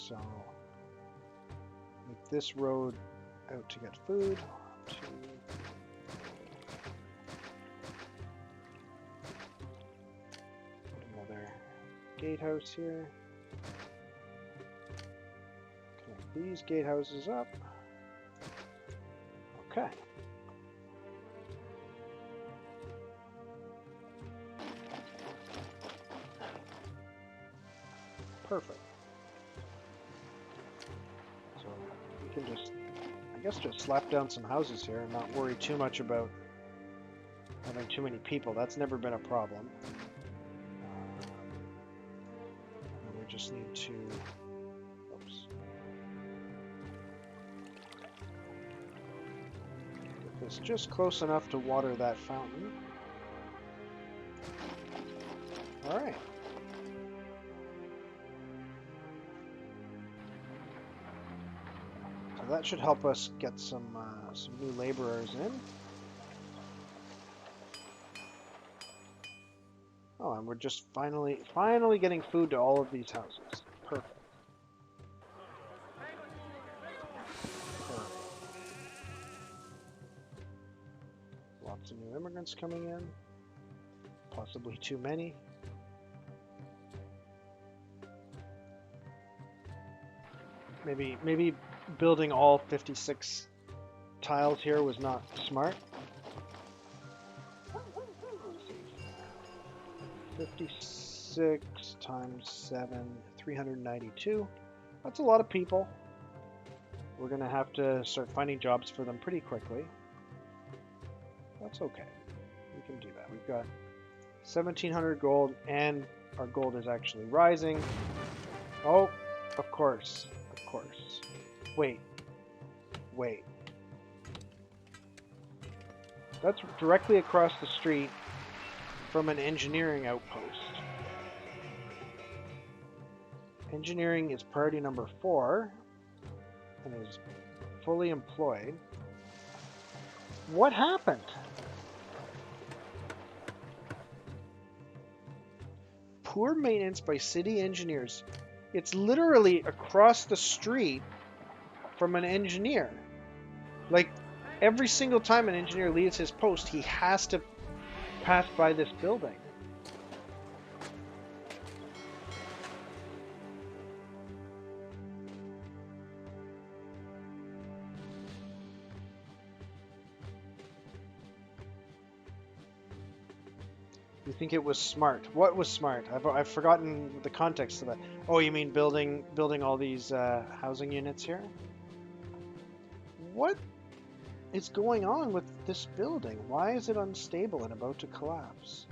So make this road out to get food. Put another gatehouse here. Connect these gatehouses up. Okay. Perfect. So we can just, I guess, just slap down some houses here and not worry too much about having too many people. That's never been a problem. And we just need to, oops, get this just close enough to water that fountain. All right. That should help us get some new laborers in. Oh, and we're just finally getting food to all of these houses. Perfect. Lots of new immigrants coming in. Possibly too many. Maybe building all 56 tiles here was not smart. 56 times 7, 392. That's a lot of people. We're going to have to start finding jobs for them pretty quickly. That's okay. We can do that. We've got 1,700 gold, and our gold is actually rising. Oh, of course. Of course. Wait. That's directly across the street from an engineering outpost. Engineering is priority number 4 and is fully employed. What happened? Poor maintenance by city engineers. It's literally across the street from an engineer. Like, every single time an engineer leaves his post, he has to pass by this building. You think it was smart? What was smart? I've forgotten the context of that. Oh, you mean building all these housing units here? What is going on with this building? Why is it unstable and about to collapse?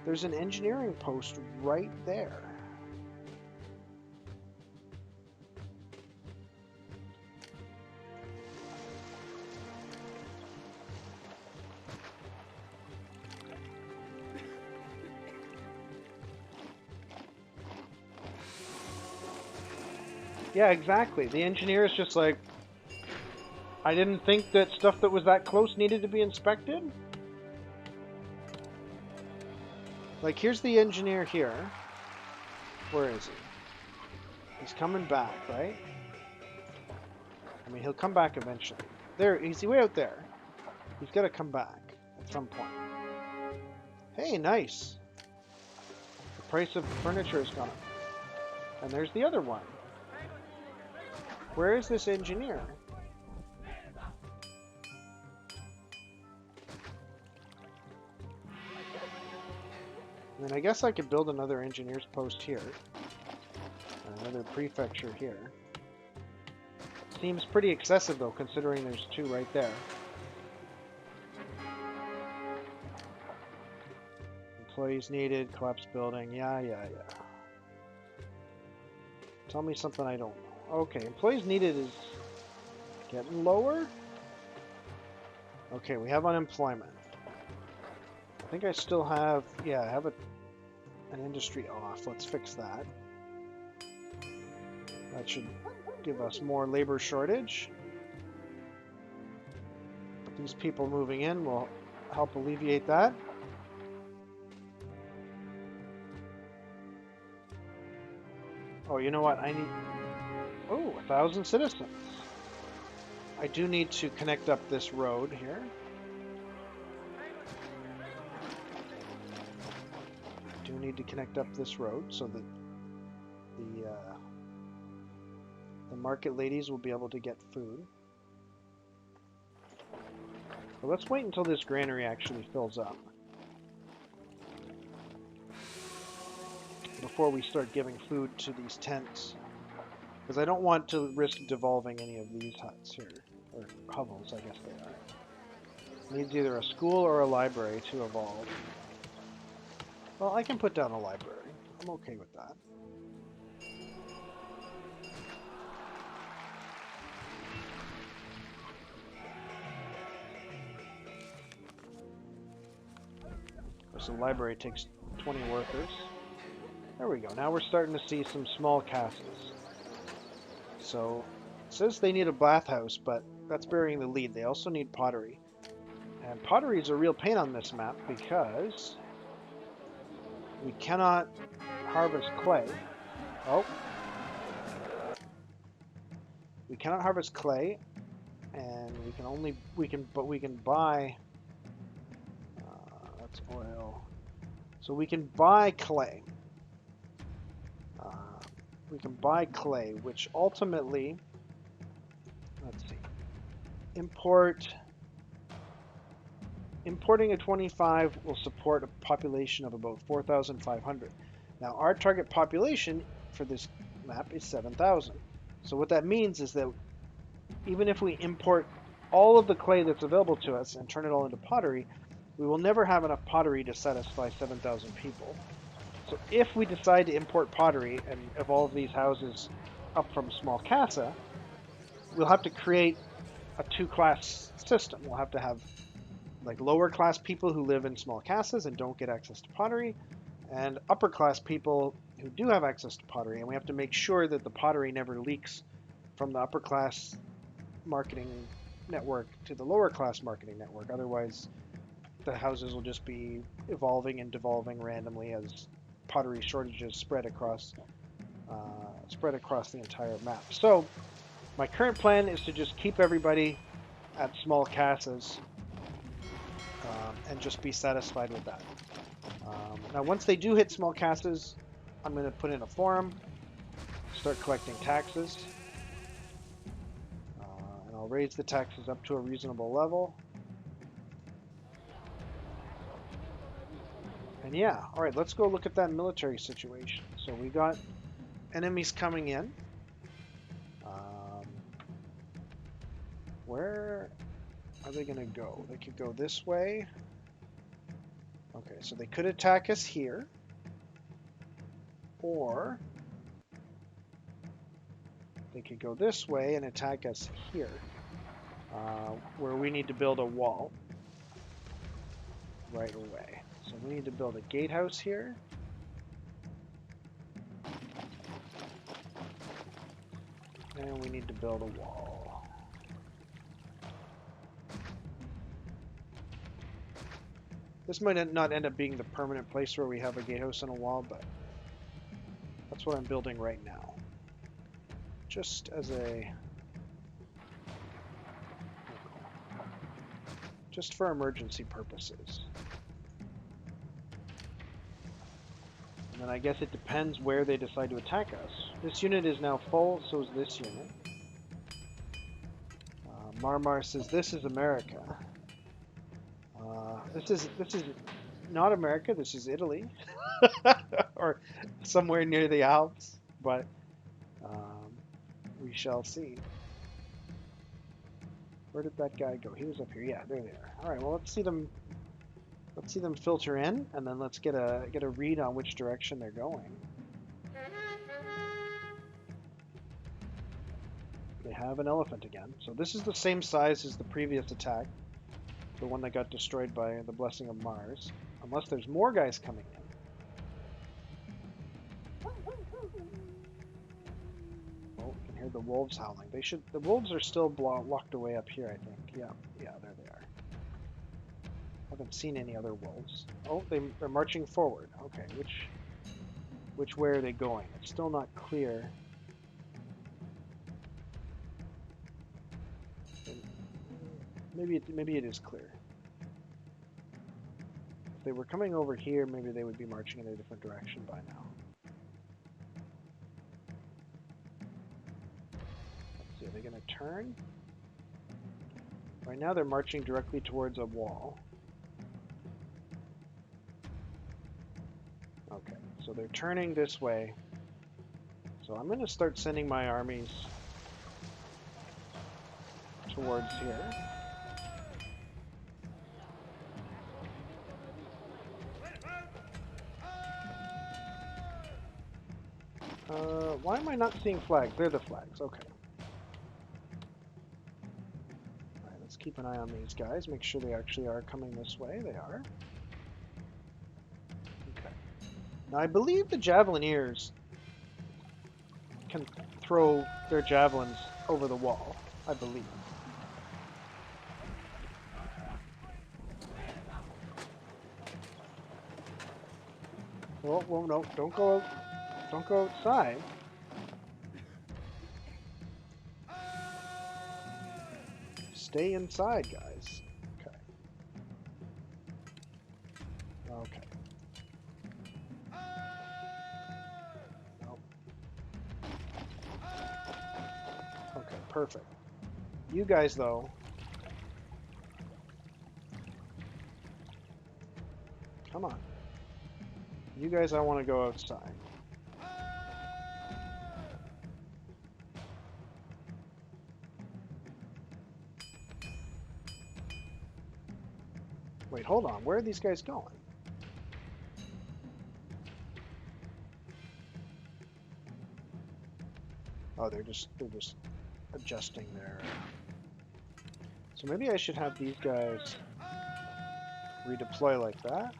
There's an engineering post right there. Yeah, exactly. The engineer is just like, I didn't think that stuff that was that close needed to be inspected. Like, here's the engineer here. Where is he? He's coming back, right? I mean, he'll come back eventually. There, he's way out there. He's got to come back at some point. Hey, nice. The price of furniture has gone up. And there's the other one. Where is this engineer? And I guess I could build another engineer's post here. Another prefecture here. Seems pretty excessive though, considering there's 2 right there. Employees needed, collapsed building, yeah. Tell me something I don't know. Okay, employees needed is getting lower. Okay, we have unemployment. I think I still have, yeah, I have an industry off. Let's fix that. That should give us more labor shortage. These people moving in will help alleviate that. Oh, you know what? I need... Oh, 1,000 citizens. I do need to connect up this road here. I do need to connect up this road so that the market ladies will be able to get food. So let's wait until this granary actually fills up before we start giving food to these tents. Because I don't want to risk devolving any of these huts here. Or hovels, I guess they are. Needs either a school or a library to evolve. Well, I can put down a library. I'm okay with that. So the library takes 20 workers. There we go. Now we're starting to see some small castles. So it says they need a bathhouse, but that's burying the lead. They also need pottery. And pottery is a real pain on this map because we cannot harvest clay. Oh. We cannot harvest clay, and we can buy, that's oil. So we can buy clay. We can buy clay, which ultimately, let's see, importing a 25 will support a population of about 4,500. Now our target population for this map is 7,000. So what that means is that even if we import all of the clay that's available to us and turn it all into pottery, we will never have enough pottery to satisfy 7,000 people. So if we decide to import pottery and evolve these houses up from small casa, we'll have to create a two-class system. We'll have to have like lower class people who live in small casas and don't get access to pottery, and upper class people who do have access to pottery, and we have to make sure that the pottery never leaks from the upper class marketing network to the lower class marketing network. Otherwise, the houses will just be evolving and devolving randomly as pottery shortages spread across the entire map. So my current plan is to just keep everybody at small casas and just be satisfied with that. Now once they do hit small casas, I'm going to put in a forum, start collecting taxes, and I'll raise the taxes up to a reasonable level. And yeah, alright, let's go look at that military situation. So we got enemies coming in. Where are they going to go? They could go this way. Okay, so they could attack us here. Or they could go this way and attack us here. Where we need to build a wall right away. So we need to build a gatehouse here. And we need to build a wall. This might not end up being the permanent place where we have a gatehouse and a wall, but that's what I'm building right now. Just as just for emergency purposes. And then I guess it depends where they decide to attack us. This unit is now full, so is this unit. Marmar says this is America. This is not America. This is Italy, or somewhere near the Alps. But we shall see. Where did that guy go? He was up here. Yeah, there they are. All right. Well, let's see them. Let's see them filter in, and then let's get a read on which direction they're going. They have an elephant again. So this is the same size as the previous attack, the one that got destroyed by the Blessing of Mars. Unless there's more guys coming in. Oh, you can hear the wolves howling. The wolves are still locked away up here, I think. Yeah, there they are. Haven't seen any other wolves. Oh, they're marching forward. Okay, Which way are they going? It's still not clear. Maybe it is clear. If they were coming over here, maybe they would be marching in a different direction by now. Let's see, are they going to turn? Right now they're marching directly towards a wall. Okay, so they're turning this way. So I'm going to start sending my armies towards here. Why am I not seeing flags? They're the flags, okay. Alright, let's keep an eye on these guys, make sure they actually are coming this way. They are. Okay. Now I believe the Javelineers can throw their javelins over the wall, I believe. Well, no, don't go outside. Stay inside, guys. Okay. Okay. Nope. Okay, perfect. You guys, though. Come on. You guys, I want to go outside. Wait, hold on. Where are these guys going? Oh, they're just adjusting their. So maybe I should have these guys redeploy like that.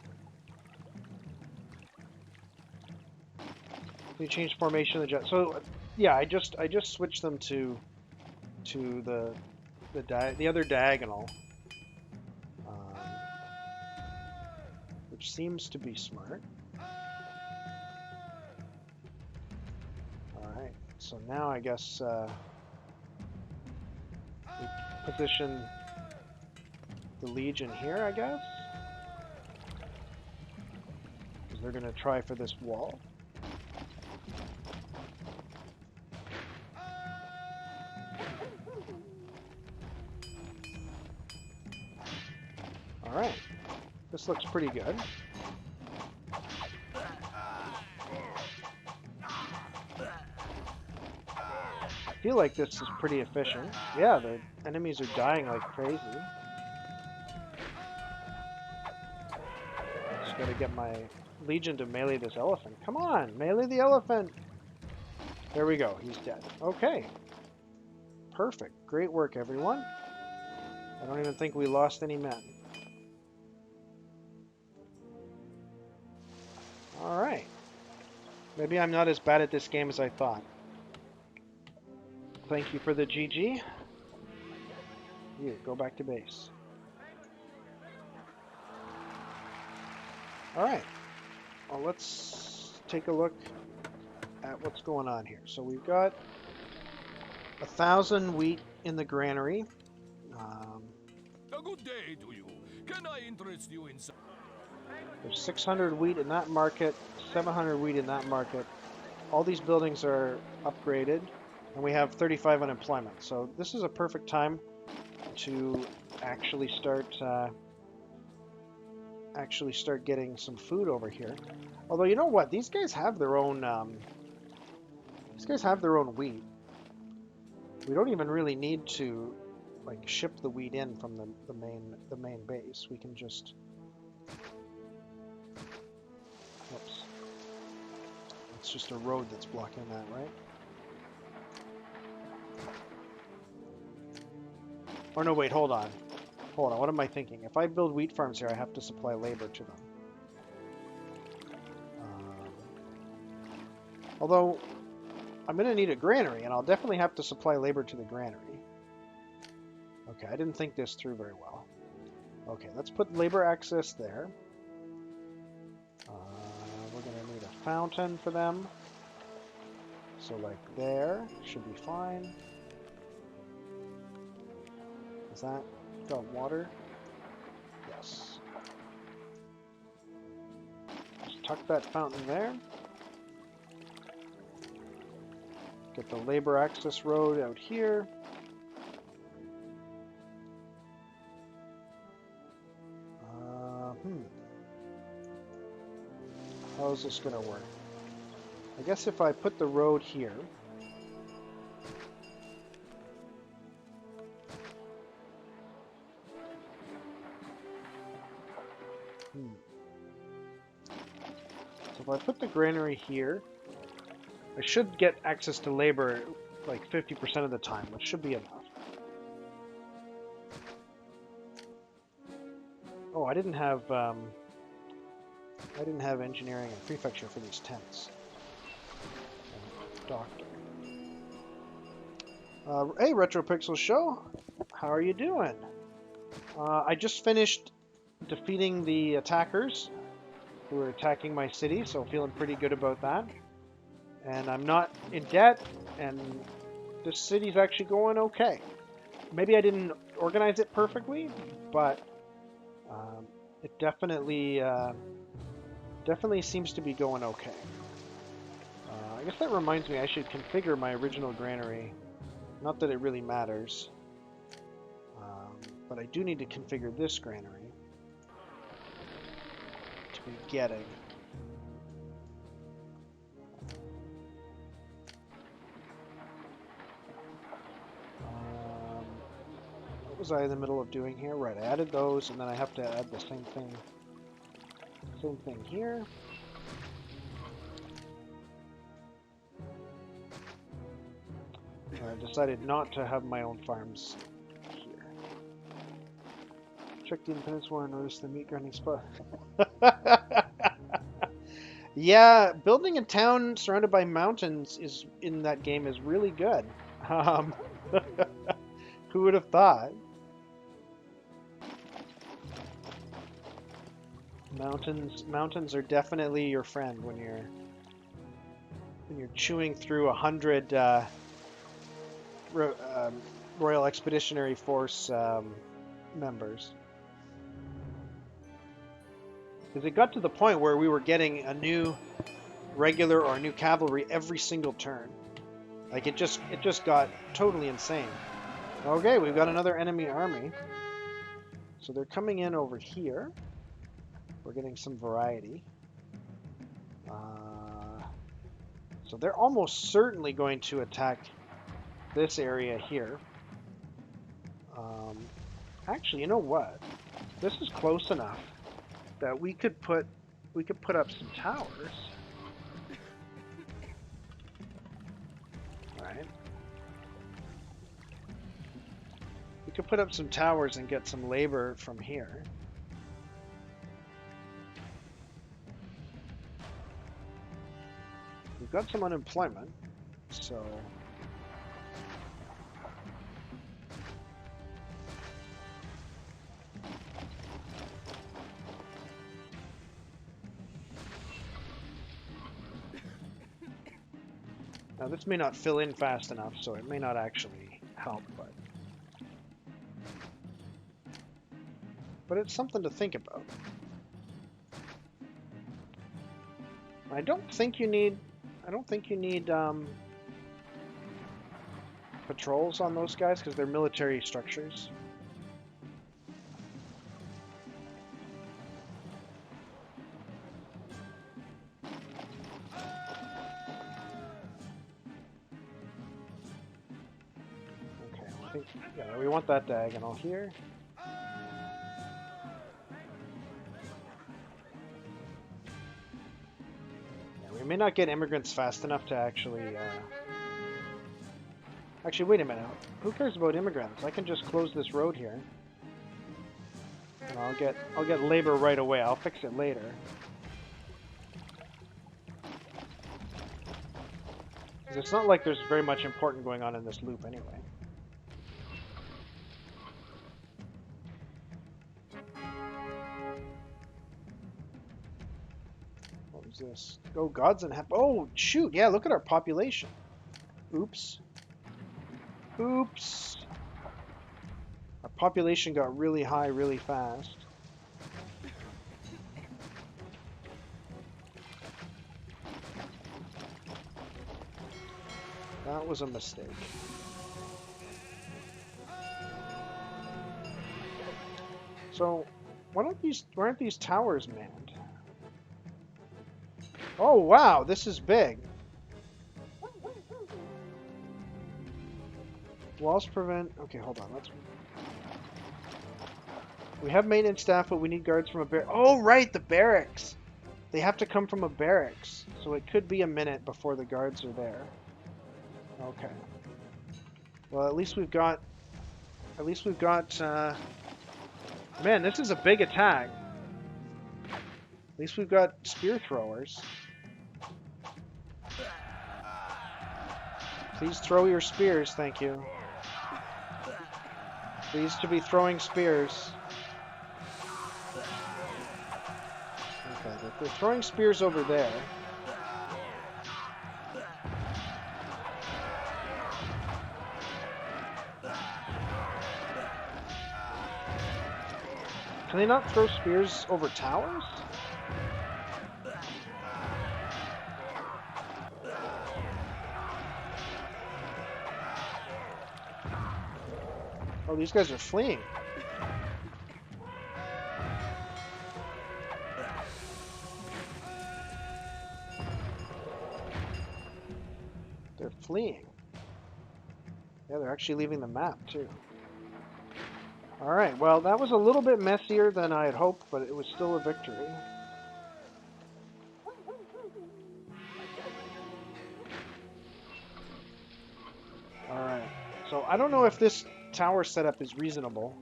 They change formation of the jet. So yeah, I just switched them to the other diagonal, which seems to be smart. All right. So now I guess we position the Legion here, I guess, because they're going to try for this wall. All right. This looks pretty good. I feel like this is pretty efficient. Yeah, the enemies are dying like crazy. Just gotta get my Legion to melee this elephant. Come on, melee the elephant! There we go, he's dead. Okay. Perfect. Great work, everyone. I don't even think we lost any men. Alright. Maybe I'm not as bad at this game as I thought. Thank you for the GG. You, go back to base. Alright. Well, let's take a look at what's going on here. So we've got 1,000 wheat in the granary. A good day to you. Can I interest you in some? There's 600 wheat in that market, 700 wheat in that market. All these buildings are upgraded, and we have 35 unemployment. So this is a perfect time to actually start getting some food over here. Although you know what, these guys have their own wheat. We don't even really need to like ship the wheat in from the main base. We can just. Oops. It's just a road that's blocking that, right? Or no, wait, hold on. Hold on, what am I thinking? If I build wheat farms here, I have to supply labor to them. Although, I'm going to need a granary, and I'll definitely have to supply labor to the granary. Okay, I didn't think this through very well. Okay, let's put labor access there. We're going to need a fountain for them. So like there, should be fine. Is that got water? Yes. Just tuck that fountain there. Get the labor access road out here. How's this gonna work? I guess if I put the road here, so if I put the granary here, I should get access to labor like 50% of the time, which should be enough. Oh, I didn't have engineering and prefecture for these tents. Doctor. Hey, RetroPixel Show, how are you doing? I just finished defeating the attackers who were attacking my city, so feeling pretty good about that. And I'm not in debt, and this city's actually going okay. Maybe I didn't organize it perfectly, but it definitely seems to be going okay. I guess that reminds me I should configure my original granary. Not that it really matters, but I do need to configure this granary to be getting. What was I in the middle of doing here? Right, I added those, and then I have to add the same thing here. I decided not to have my own farms here. Check the Independence War and notice the meat grinding spot. Yeah, building a town surrounded by mountains is in that game is really good. Who would have thought? Mountains are definitely your friend when you're chewing through 100 Royal Expeditionary Force members. Because it got to the point where we were getting a new regular or a new cavalry every single turn. Like it just got totally insane. Okay, we've got another enemy army. So they're coming in over here. We're getting some variety. So they're almost certainly going to attack this area here. Actually, you know what? This is close enough that we could put up some towers. Right? We could put up some towers and get some labor from here. We've got some unemployment, so now this may not fill in fast enough, so it may not actually help, but it's something to think about. I don't think you need patrols on those guys because they're military structures. Okay, I think yeah, we want that diagonal here. We may not get immigrants fast enough to actually... Actually, wait a minute. Who cares about immigrants? I can just close this road here. And I'll get labor right away. I'll fix it later. Because it's not like there's very much important going on in this loop anyway. Who's this? Oh, gods and oh, shoot. Yeah, look at our population. Oops. Oops. Our population got really high really fast. That was a mistake. So, why aren't these towers manned? Oh wow, this is big. Walls prevent. Okay, hold on. We have maintenance staff, but we need guards from a Oh right, the barracks. They have to come from a barracks, so it could be a minute before the guards are there. Okay. Well, at least we've got. Man, this is a big attack. At least we've got spear throwers. Please throw your spears, thank you. Please to be throwing spears. Okay, they're throwing spears over there. Can they not throw spears over towers? Oh, these guys are fleeing. They're fleeing. Yeah, they're actually leaving the map, too. Alright, well, that was a little bit messier than I had hoped, but it was still a victory. Alright, so I don't know if this tower setup is reasonable.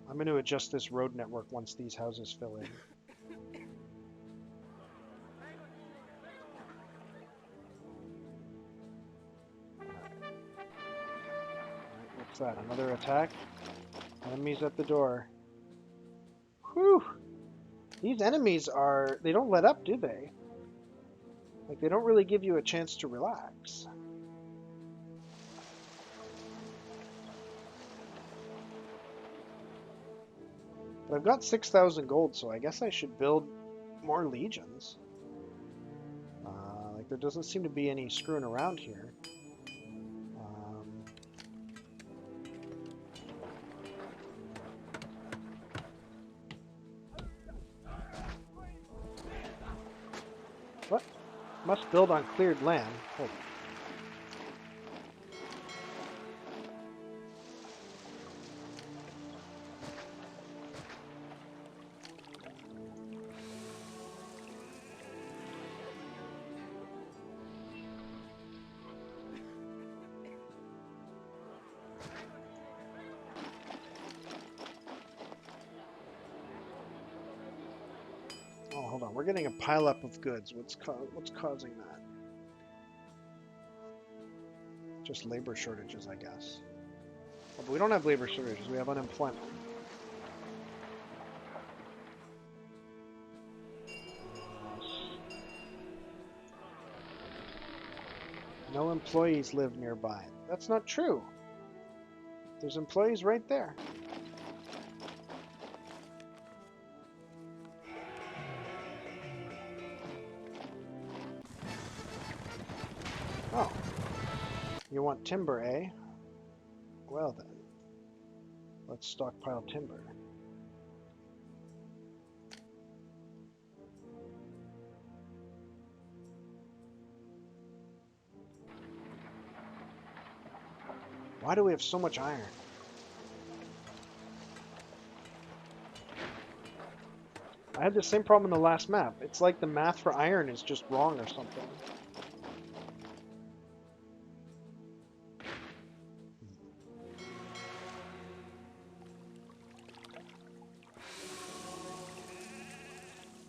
I'm going to adjust this road network once these houses fill in. What's that? Another attack? Enemies at the door. Whew! These enemies are... They don't let up, do they? Like, they don't really give you a chance to relax. But I've got 6,000 gold, so I guess I should build more legions. Like, there doesn't seem to be any screwing around here. What? Must build on cleared land. Hold on. Oh, hold on. We're getting a pileup of goods. What's causing that? Just labor shortages, I guess. Oh, but we don't have labor shortages. We have unemployment. No employees live nearby. That's not true. There's employees right there. Oh. You want timber, eh? Well then. Let's stockpile timber. Why do we have so much iron? I had the same problem in the last map. It's like the math for iron is just wrong or something.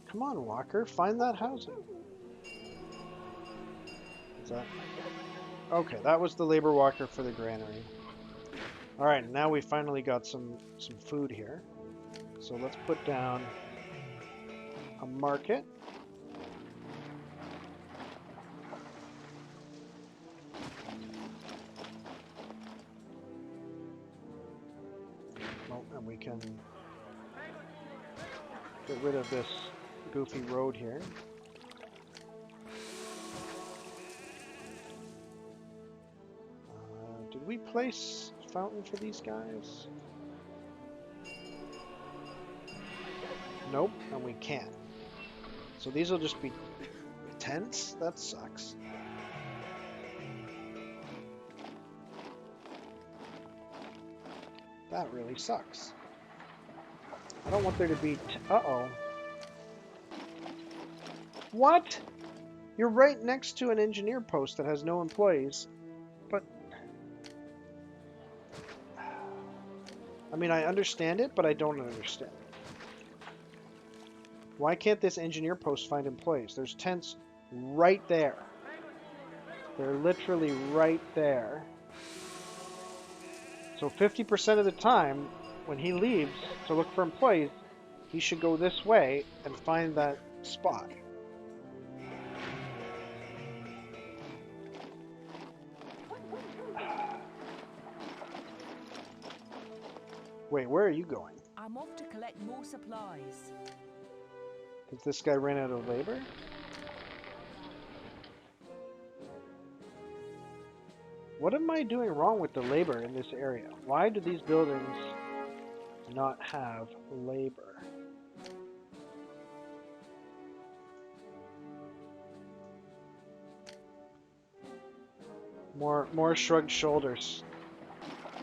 Come on, Walker, find that housing. Is that... Okay, that was the labor walker for the granary. Alright, now we finally got some food here. So let's put down a market. Oh, and we can get rid of this goofy road here. Did we place a fountain for these guys? Nope, and we can't. So these will just be tents? That sucks. That really sucks. I don't want there to be... Uh-oh. What? You're right next to an engineer post that has no employees. But... I mean, I understand it, but I don't understand it. Why can't this engineer post find employees? There's tents right there. They're literally right there. So 50% of the time, when he leaves to look for employees, he should go this way and find that spot. Wait, where are you going? I'm off to collect more supplies. Because this guy ran out of labor? What am I doing wrong with the labor in this area? Why do these buildings not have labor? More shrugged shoulders.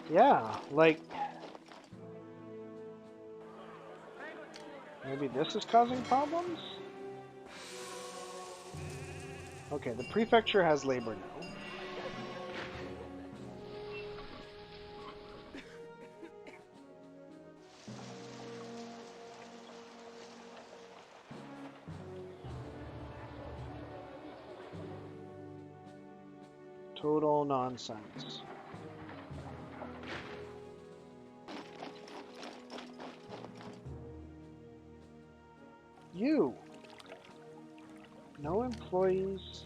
Yeah, like... Maybe this is causing problems? Okay, the prefecture has labor now. Total nonsense. You! No employees.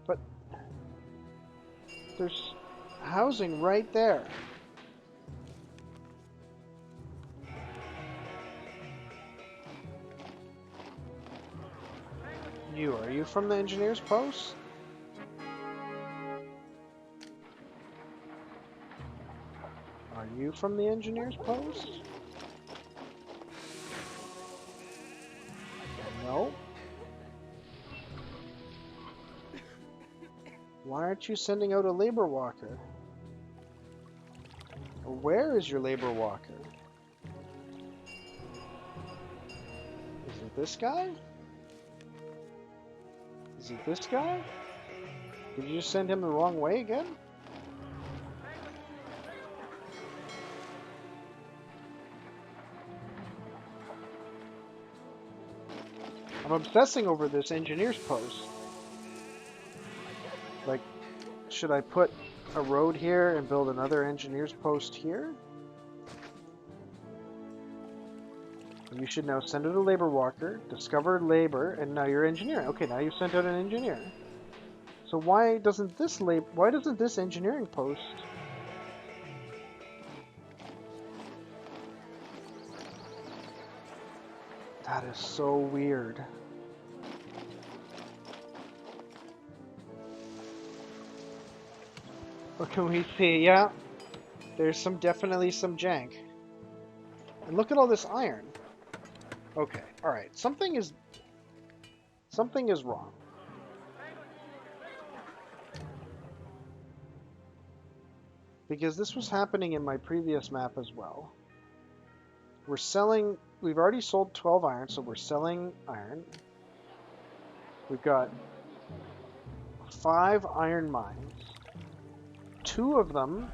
But there's housing right there. Are you from the engineer's post? Are you from the engineer's post? No. Why aren't you sending out a labor walker? Or where is your labor walker? Is it this guy? Is it this guy? Did you just send him the wrong way again? I'm obsessing over this engineer's post. Like, should I put a road here and build another engineer's post here? You should now send out a labor walker, discover labor, and now you're engineering. Okay, now you've sent out an engineer. So why doesn't this engineering post... That is so weird. What can we see? Yeah, there's definitely some jank. And look at all this iron. Okay, alright. Something is wrong. Because this was happening in my previous map as well. We've already sold 12 iron, so we're selling iron. We've got 5 iron mines. 2 of them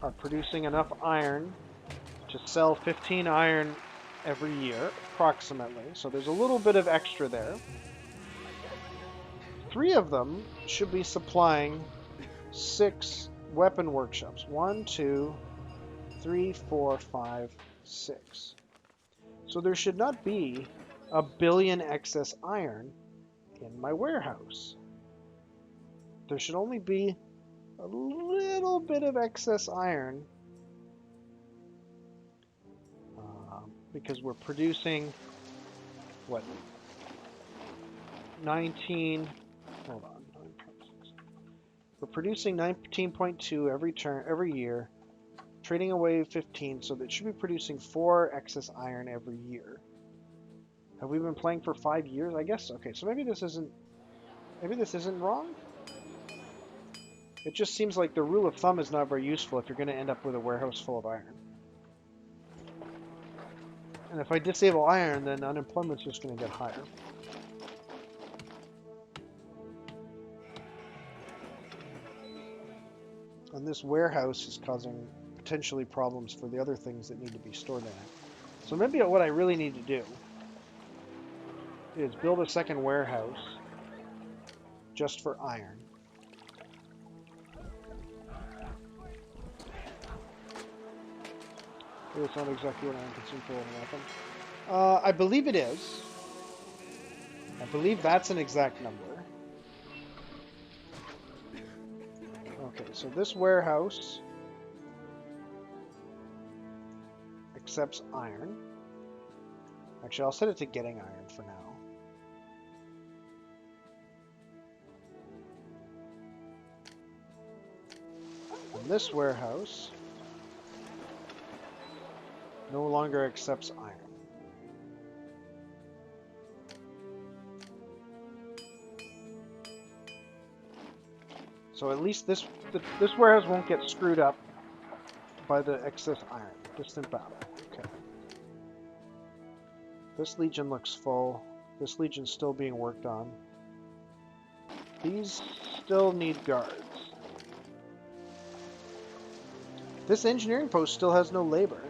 are producing enough iron to sell 15 iron every year, approximately. So there's a little bit of extra there. 3 of them should be supplying 6 weapon workshops. 1, 2, 3, 4, 5, 6. So there should not be a billion excess iron in my warehouse. There should only be a little bit of excess iron because we're producing, what, 19, hold on, 9.6. We're producing 19.2 every year, trading away 15, so that should be producing 4 excess iron every year. Have we been playing for 5 years? I guess. Okay, so maybe this isn't wrong. It just seems like the rule of thumb is not very useful if you're going to end up with a warehouse full of iron. And if I disable iron, then unemployment's just going to get higher. And this warehouse is causing potentially problems for the other things that need to be stored in it. So maybe what I really need to do is build a second warehouse just for iron. It's not exactly what I'm consumed for a weapon. I believe it is. I believe that's an exact number. Okay, so this warehouse accepts iron. Actually, I'll set it to getting iron for now. And this warehouse no longer accepts iron. So at least this warehouse won't get screwed up by the excess iron. Distant battle. Okay. This legion looks full. This legion's still being worked on. These still need guards. This engineering post still has no labor.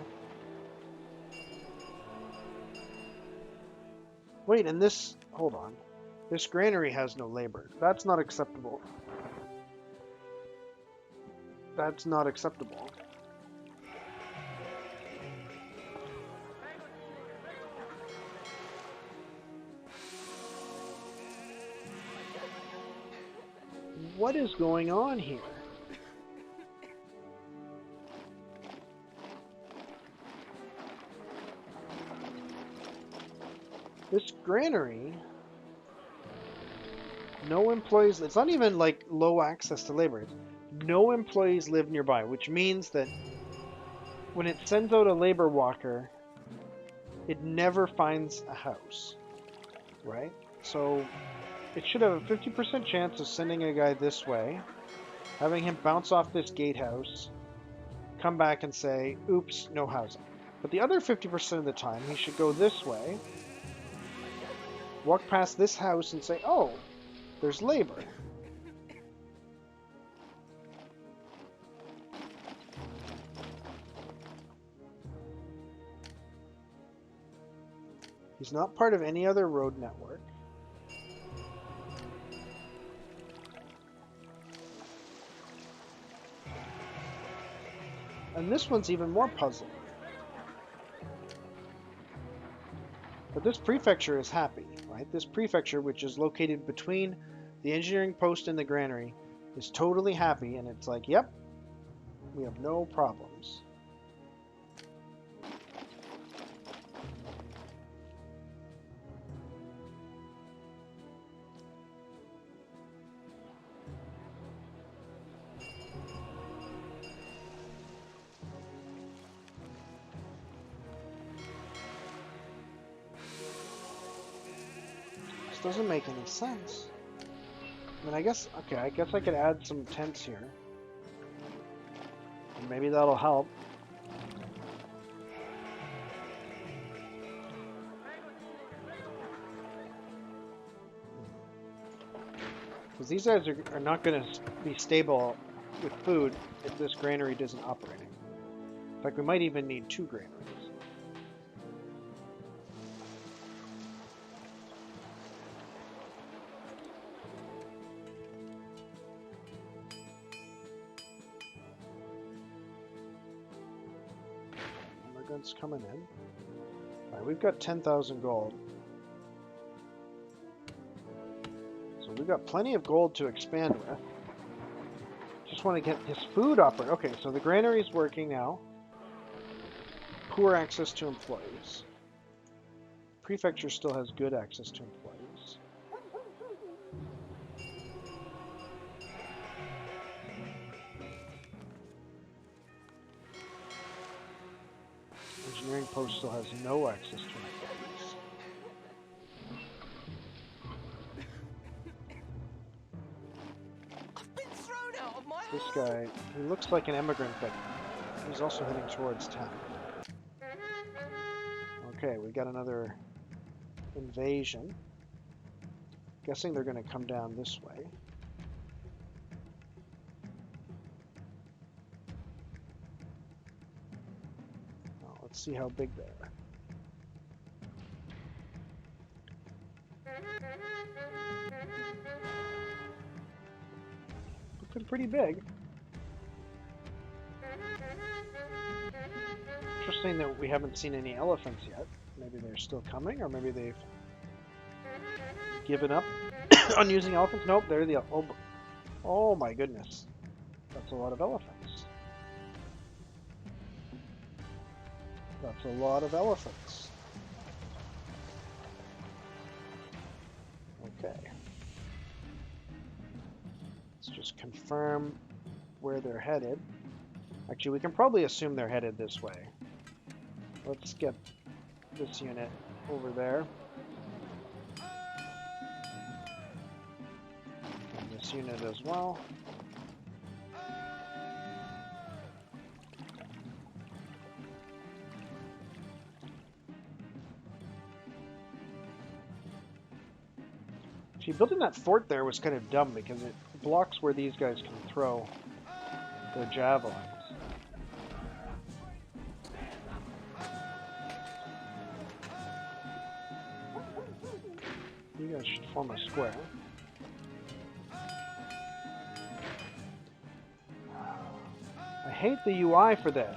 Wait, and this... hold on. This granary has no labor. That's not acceptable. That's not acceptable. What is going on here? This granary, no employees, it's not even like low access to labor. No employees live nearby, which means that when it sends out a labor walker, it never finds a house, right? So it should have a 50% chance of sending a guy this way, having him bounce off this gatehouse, come back and say, oops, no housing. But the other 50% of the time, he should go this way, walk past this house and say, oh, there's labor. He's not part of any other road network. And this one's even more puzzling. But this prefecture is happy, right? This prefecture, which is located between the engineering post and the granary, is totally happy, and it's like, yep, we have no problems. This doesn't make any sense. I mean, I guess I could add some tents here. And maybe that'll help. Because these guys are not going to be stable with food if this granary isn't operating. In fact, we might even need 2 granaries. immigrants coming in. Alright, we've got 10,000 gold. So we've got plenty of gold to expand with. Just want to get his food operating. Okay, so the granary's working now. Poor access to employees. Prefecture still has good access to employees. Engineering post still has no access to employees. I've been thrown out of my This guy, he looks like an immigrant, but he's also heading towards town. Okay, we got another invasion. Guessing they're going to come down this way. Well, let's see how big they are. Looking pretty big. Interesting that we haven't seen any elephants yet. Maybe they're still coming, or maybe they've given up on using elephants. Nope, they're the... Oh my goodness. That's a lot of elephants. That's a lot of elephants. Okay. Let's just confirm where they're headed. Actually, we can probably assume they're headed this way. Let's get this unit over there. And this unit as well. See, building that fort there was kind of dumb because it blocks where these guys can throw their javelins. You guys should form a square. I hate the UI for this.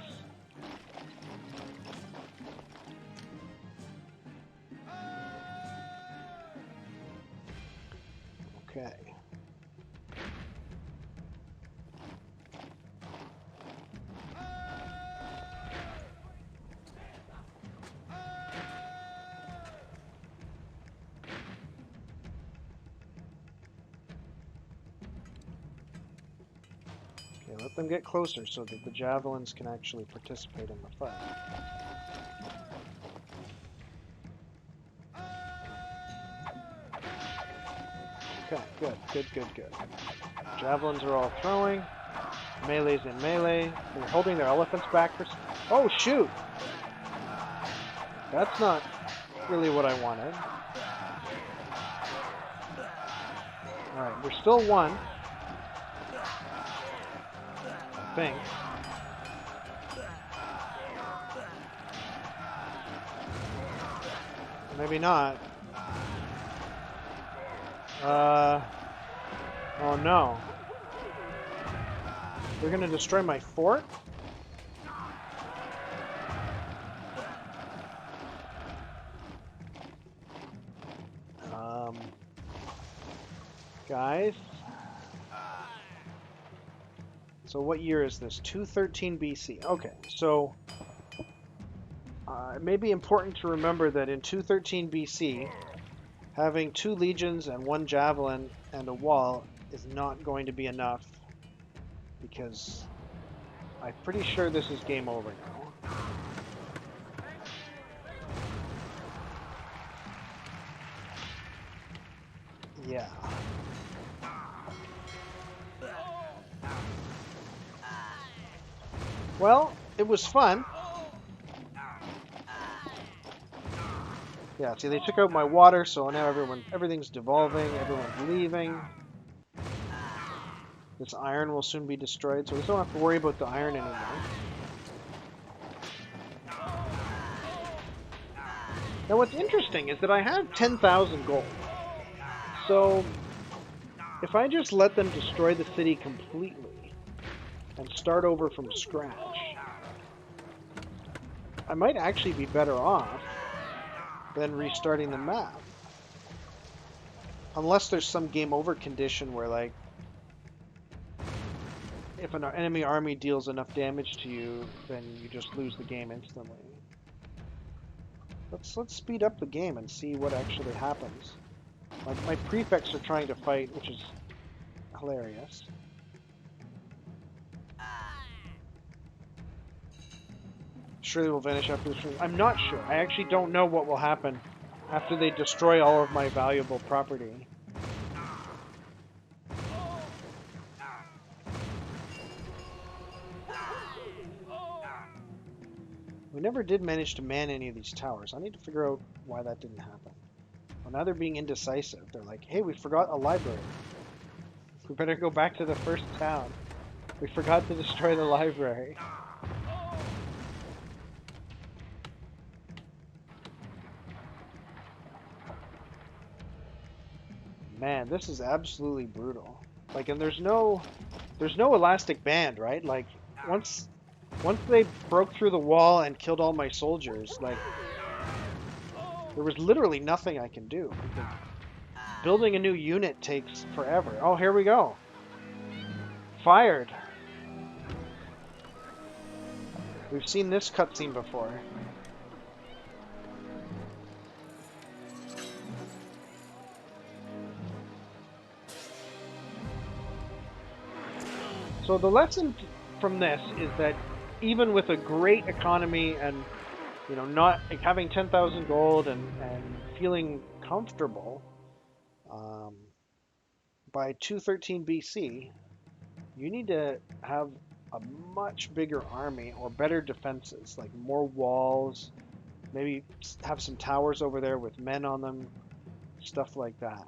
Okay. Okay, let them get closer so that the javelins can actually participate in the fight. Okay, good. Javelins are all throwing. Melee's in melee. They're holding their elephants back for... Oh, shoot! That's not really what I wanted. Alright, we're still one. I think. Maybe not. Oh no. They're gonna destroy my fort? Guys? So what year is this? 213 BC. Okay, so it may be important to remember that in 213 BC, having 2 legions and 1 javelin and a wall is not going to be enough, because I'm pretty sure this is game over now. Yeah. Well, it was fun. Yeah, see, they took out my water, so now everything's devolving, everyone's leaving. This iron will soon be destroyed, so we don't have to worry about the iron anymore. Now what's interesting is that I have 10,000 gold. So, if I just let them destroy the city completely and start over from scratch, I might actually be better off than restarting the map. Unless there's some game over condition where, like, if an enemy army deals enough damage to you, then you just lose the game instantly. Let's speed up the game and see what actually happens. My prefects are trying to fight, which is hilarious. Surely will vanish after the stream. I'm not sure. I actually don't know what will happen after they destroy all of my valuable property. We never did manage to man any of these towers. I need to figure out why that didn't happen. Well, now they're being indecisive. They're like, hey, we forgot a library. We better go back to the first town. We forgot to destroy the library. Man, this is absolutely brutal. Like, and there's no elastic band, right? Like, once they broke through the wall and killed all my soldiers, like, there was literally nothing I can do. Because building a new unit takes forever. Oh, here we go. Fired. We've seen this cutscene before. So the lesson from this is that even with a great economy and, you know, not having 10,000 gold and feeling comfortable, by 213 BC, you need to have a much bigger army or better defenses, like more walls, maybe have some towers over there with men on them, stuff like that.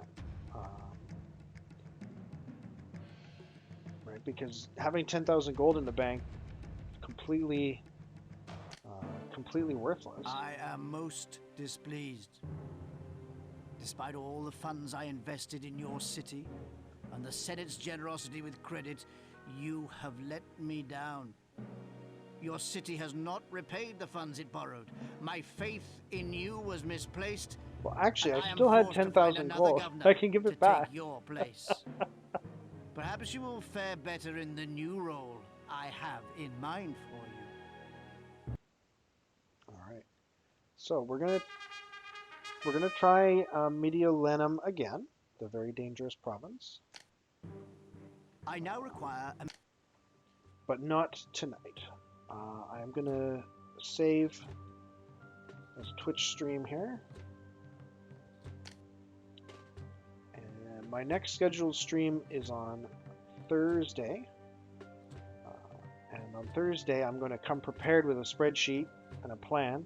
Right, because having 10,000 gold in the bank completely worthless. I am most displeased. Despite all the funds I invested in your city and the Senate's generosity with credit, you have let me down. Your city has not repaid the funds it borrowed. My faith in you was misplaced. Well, actually, I am still had forced to find 10,000 another gold. governor I can give to it back. take your place. Perhaps you will fare better in the new role I have in mind for you. All right. So we're gonna try Mediolanum again, the very dangerous province. I now require a... But not tonight. I'm gonna save this Twitch stream here. And my next scheduled stream is on Thursday. And on Thursday, I'm going to come prepared with a spreadsheet and a plan.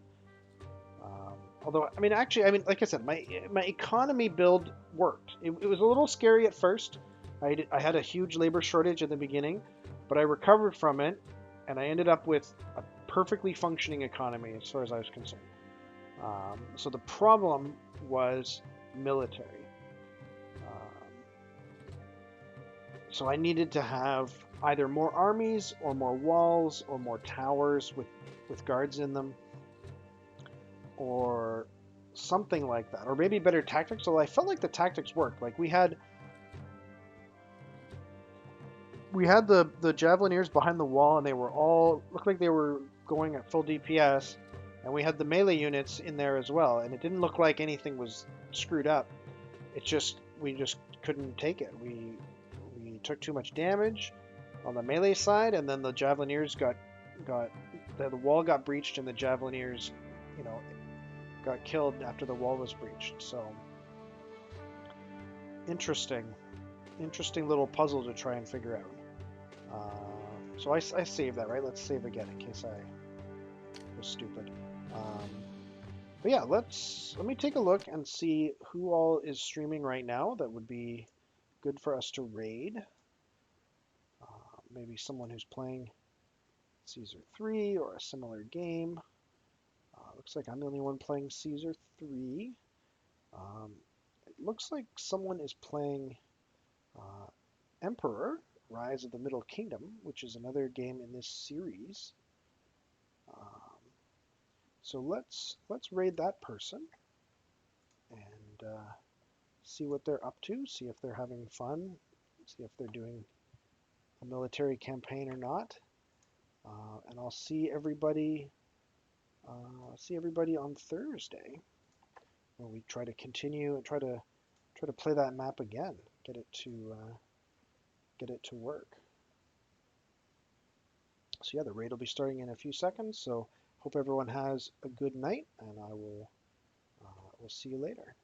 Although, I mean, actually, like I said, my economy build worked. It was a little scary at first. I had a huge labor shortage at the beginning, but I recovered from it, and I ended up with a perfectly functioning economy as far as I was concerned. So the problem was military. So I needed to have either more armies or more walls or more towers with guards in them, or something like that, or maybe better tactics. So I felt like the tactics worked. Like we had the Javelineers behind the wall, and they were all looked like they were going at full DPS, and we had the melee units in there as well, and it didn't look like anything was screwed up. It's just we just couldn't take it. We took too much damage on the melee side, and then the Javelineers got the wall got breached, and the Javelineers, you know, got killed after the wall was breached. So interesting little puzzle to try and figure out. So I saved that, right? Let's save again in case I was stupid. But yeah, let me take a look and see who all is streaming right now that would be good for us to raid. Maybe someone who's playing Caesar 3 or a similar game. Looks like I'm the only one playing Caesar 3. It looks like someone is playing Emperor, Rise of the Middle Kingdom, which is another game in this series. So let's raid that person and see what they're up to, see if they're having fun, see if they're doing a military campaign or not. And I'll see everybody on Thursday when we try to continue and try to play that map again, get it to work. So yeah, the raid will be starting in a few seconds. So hope everyone has a good night, and we'll see you later.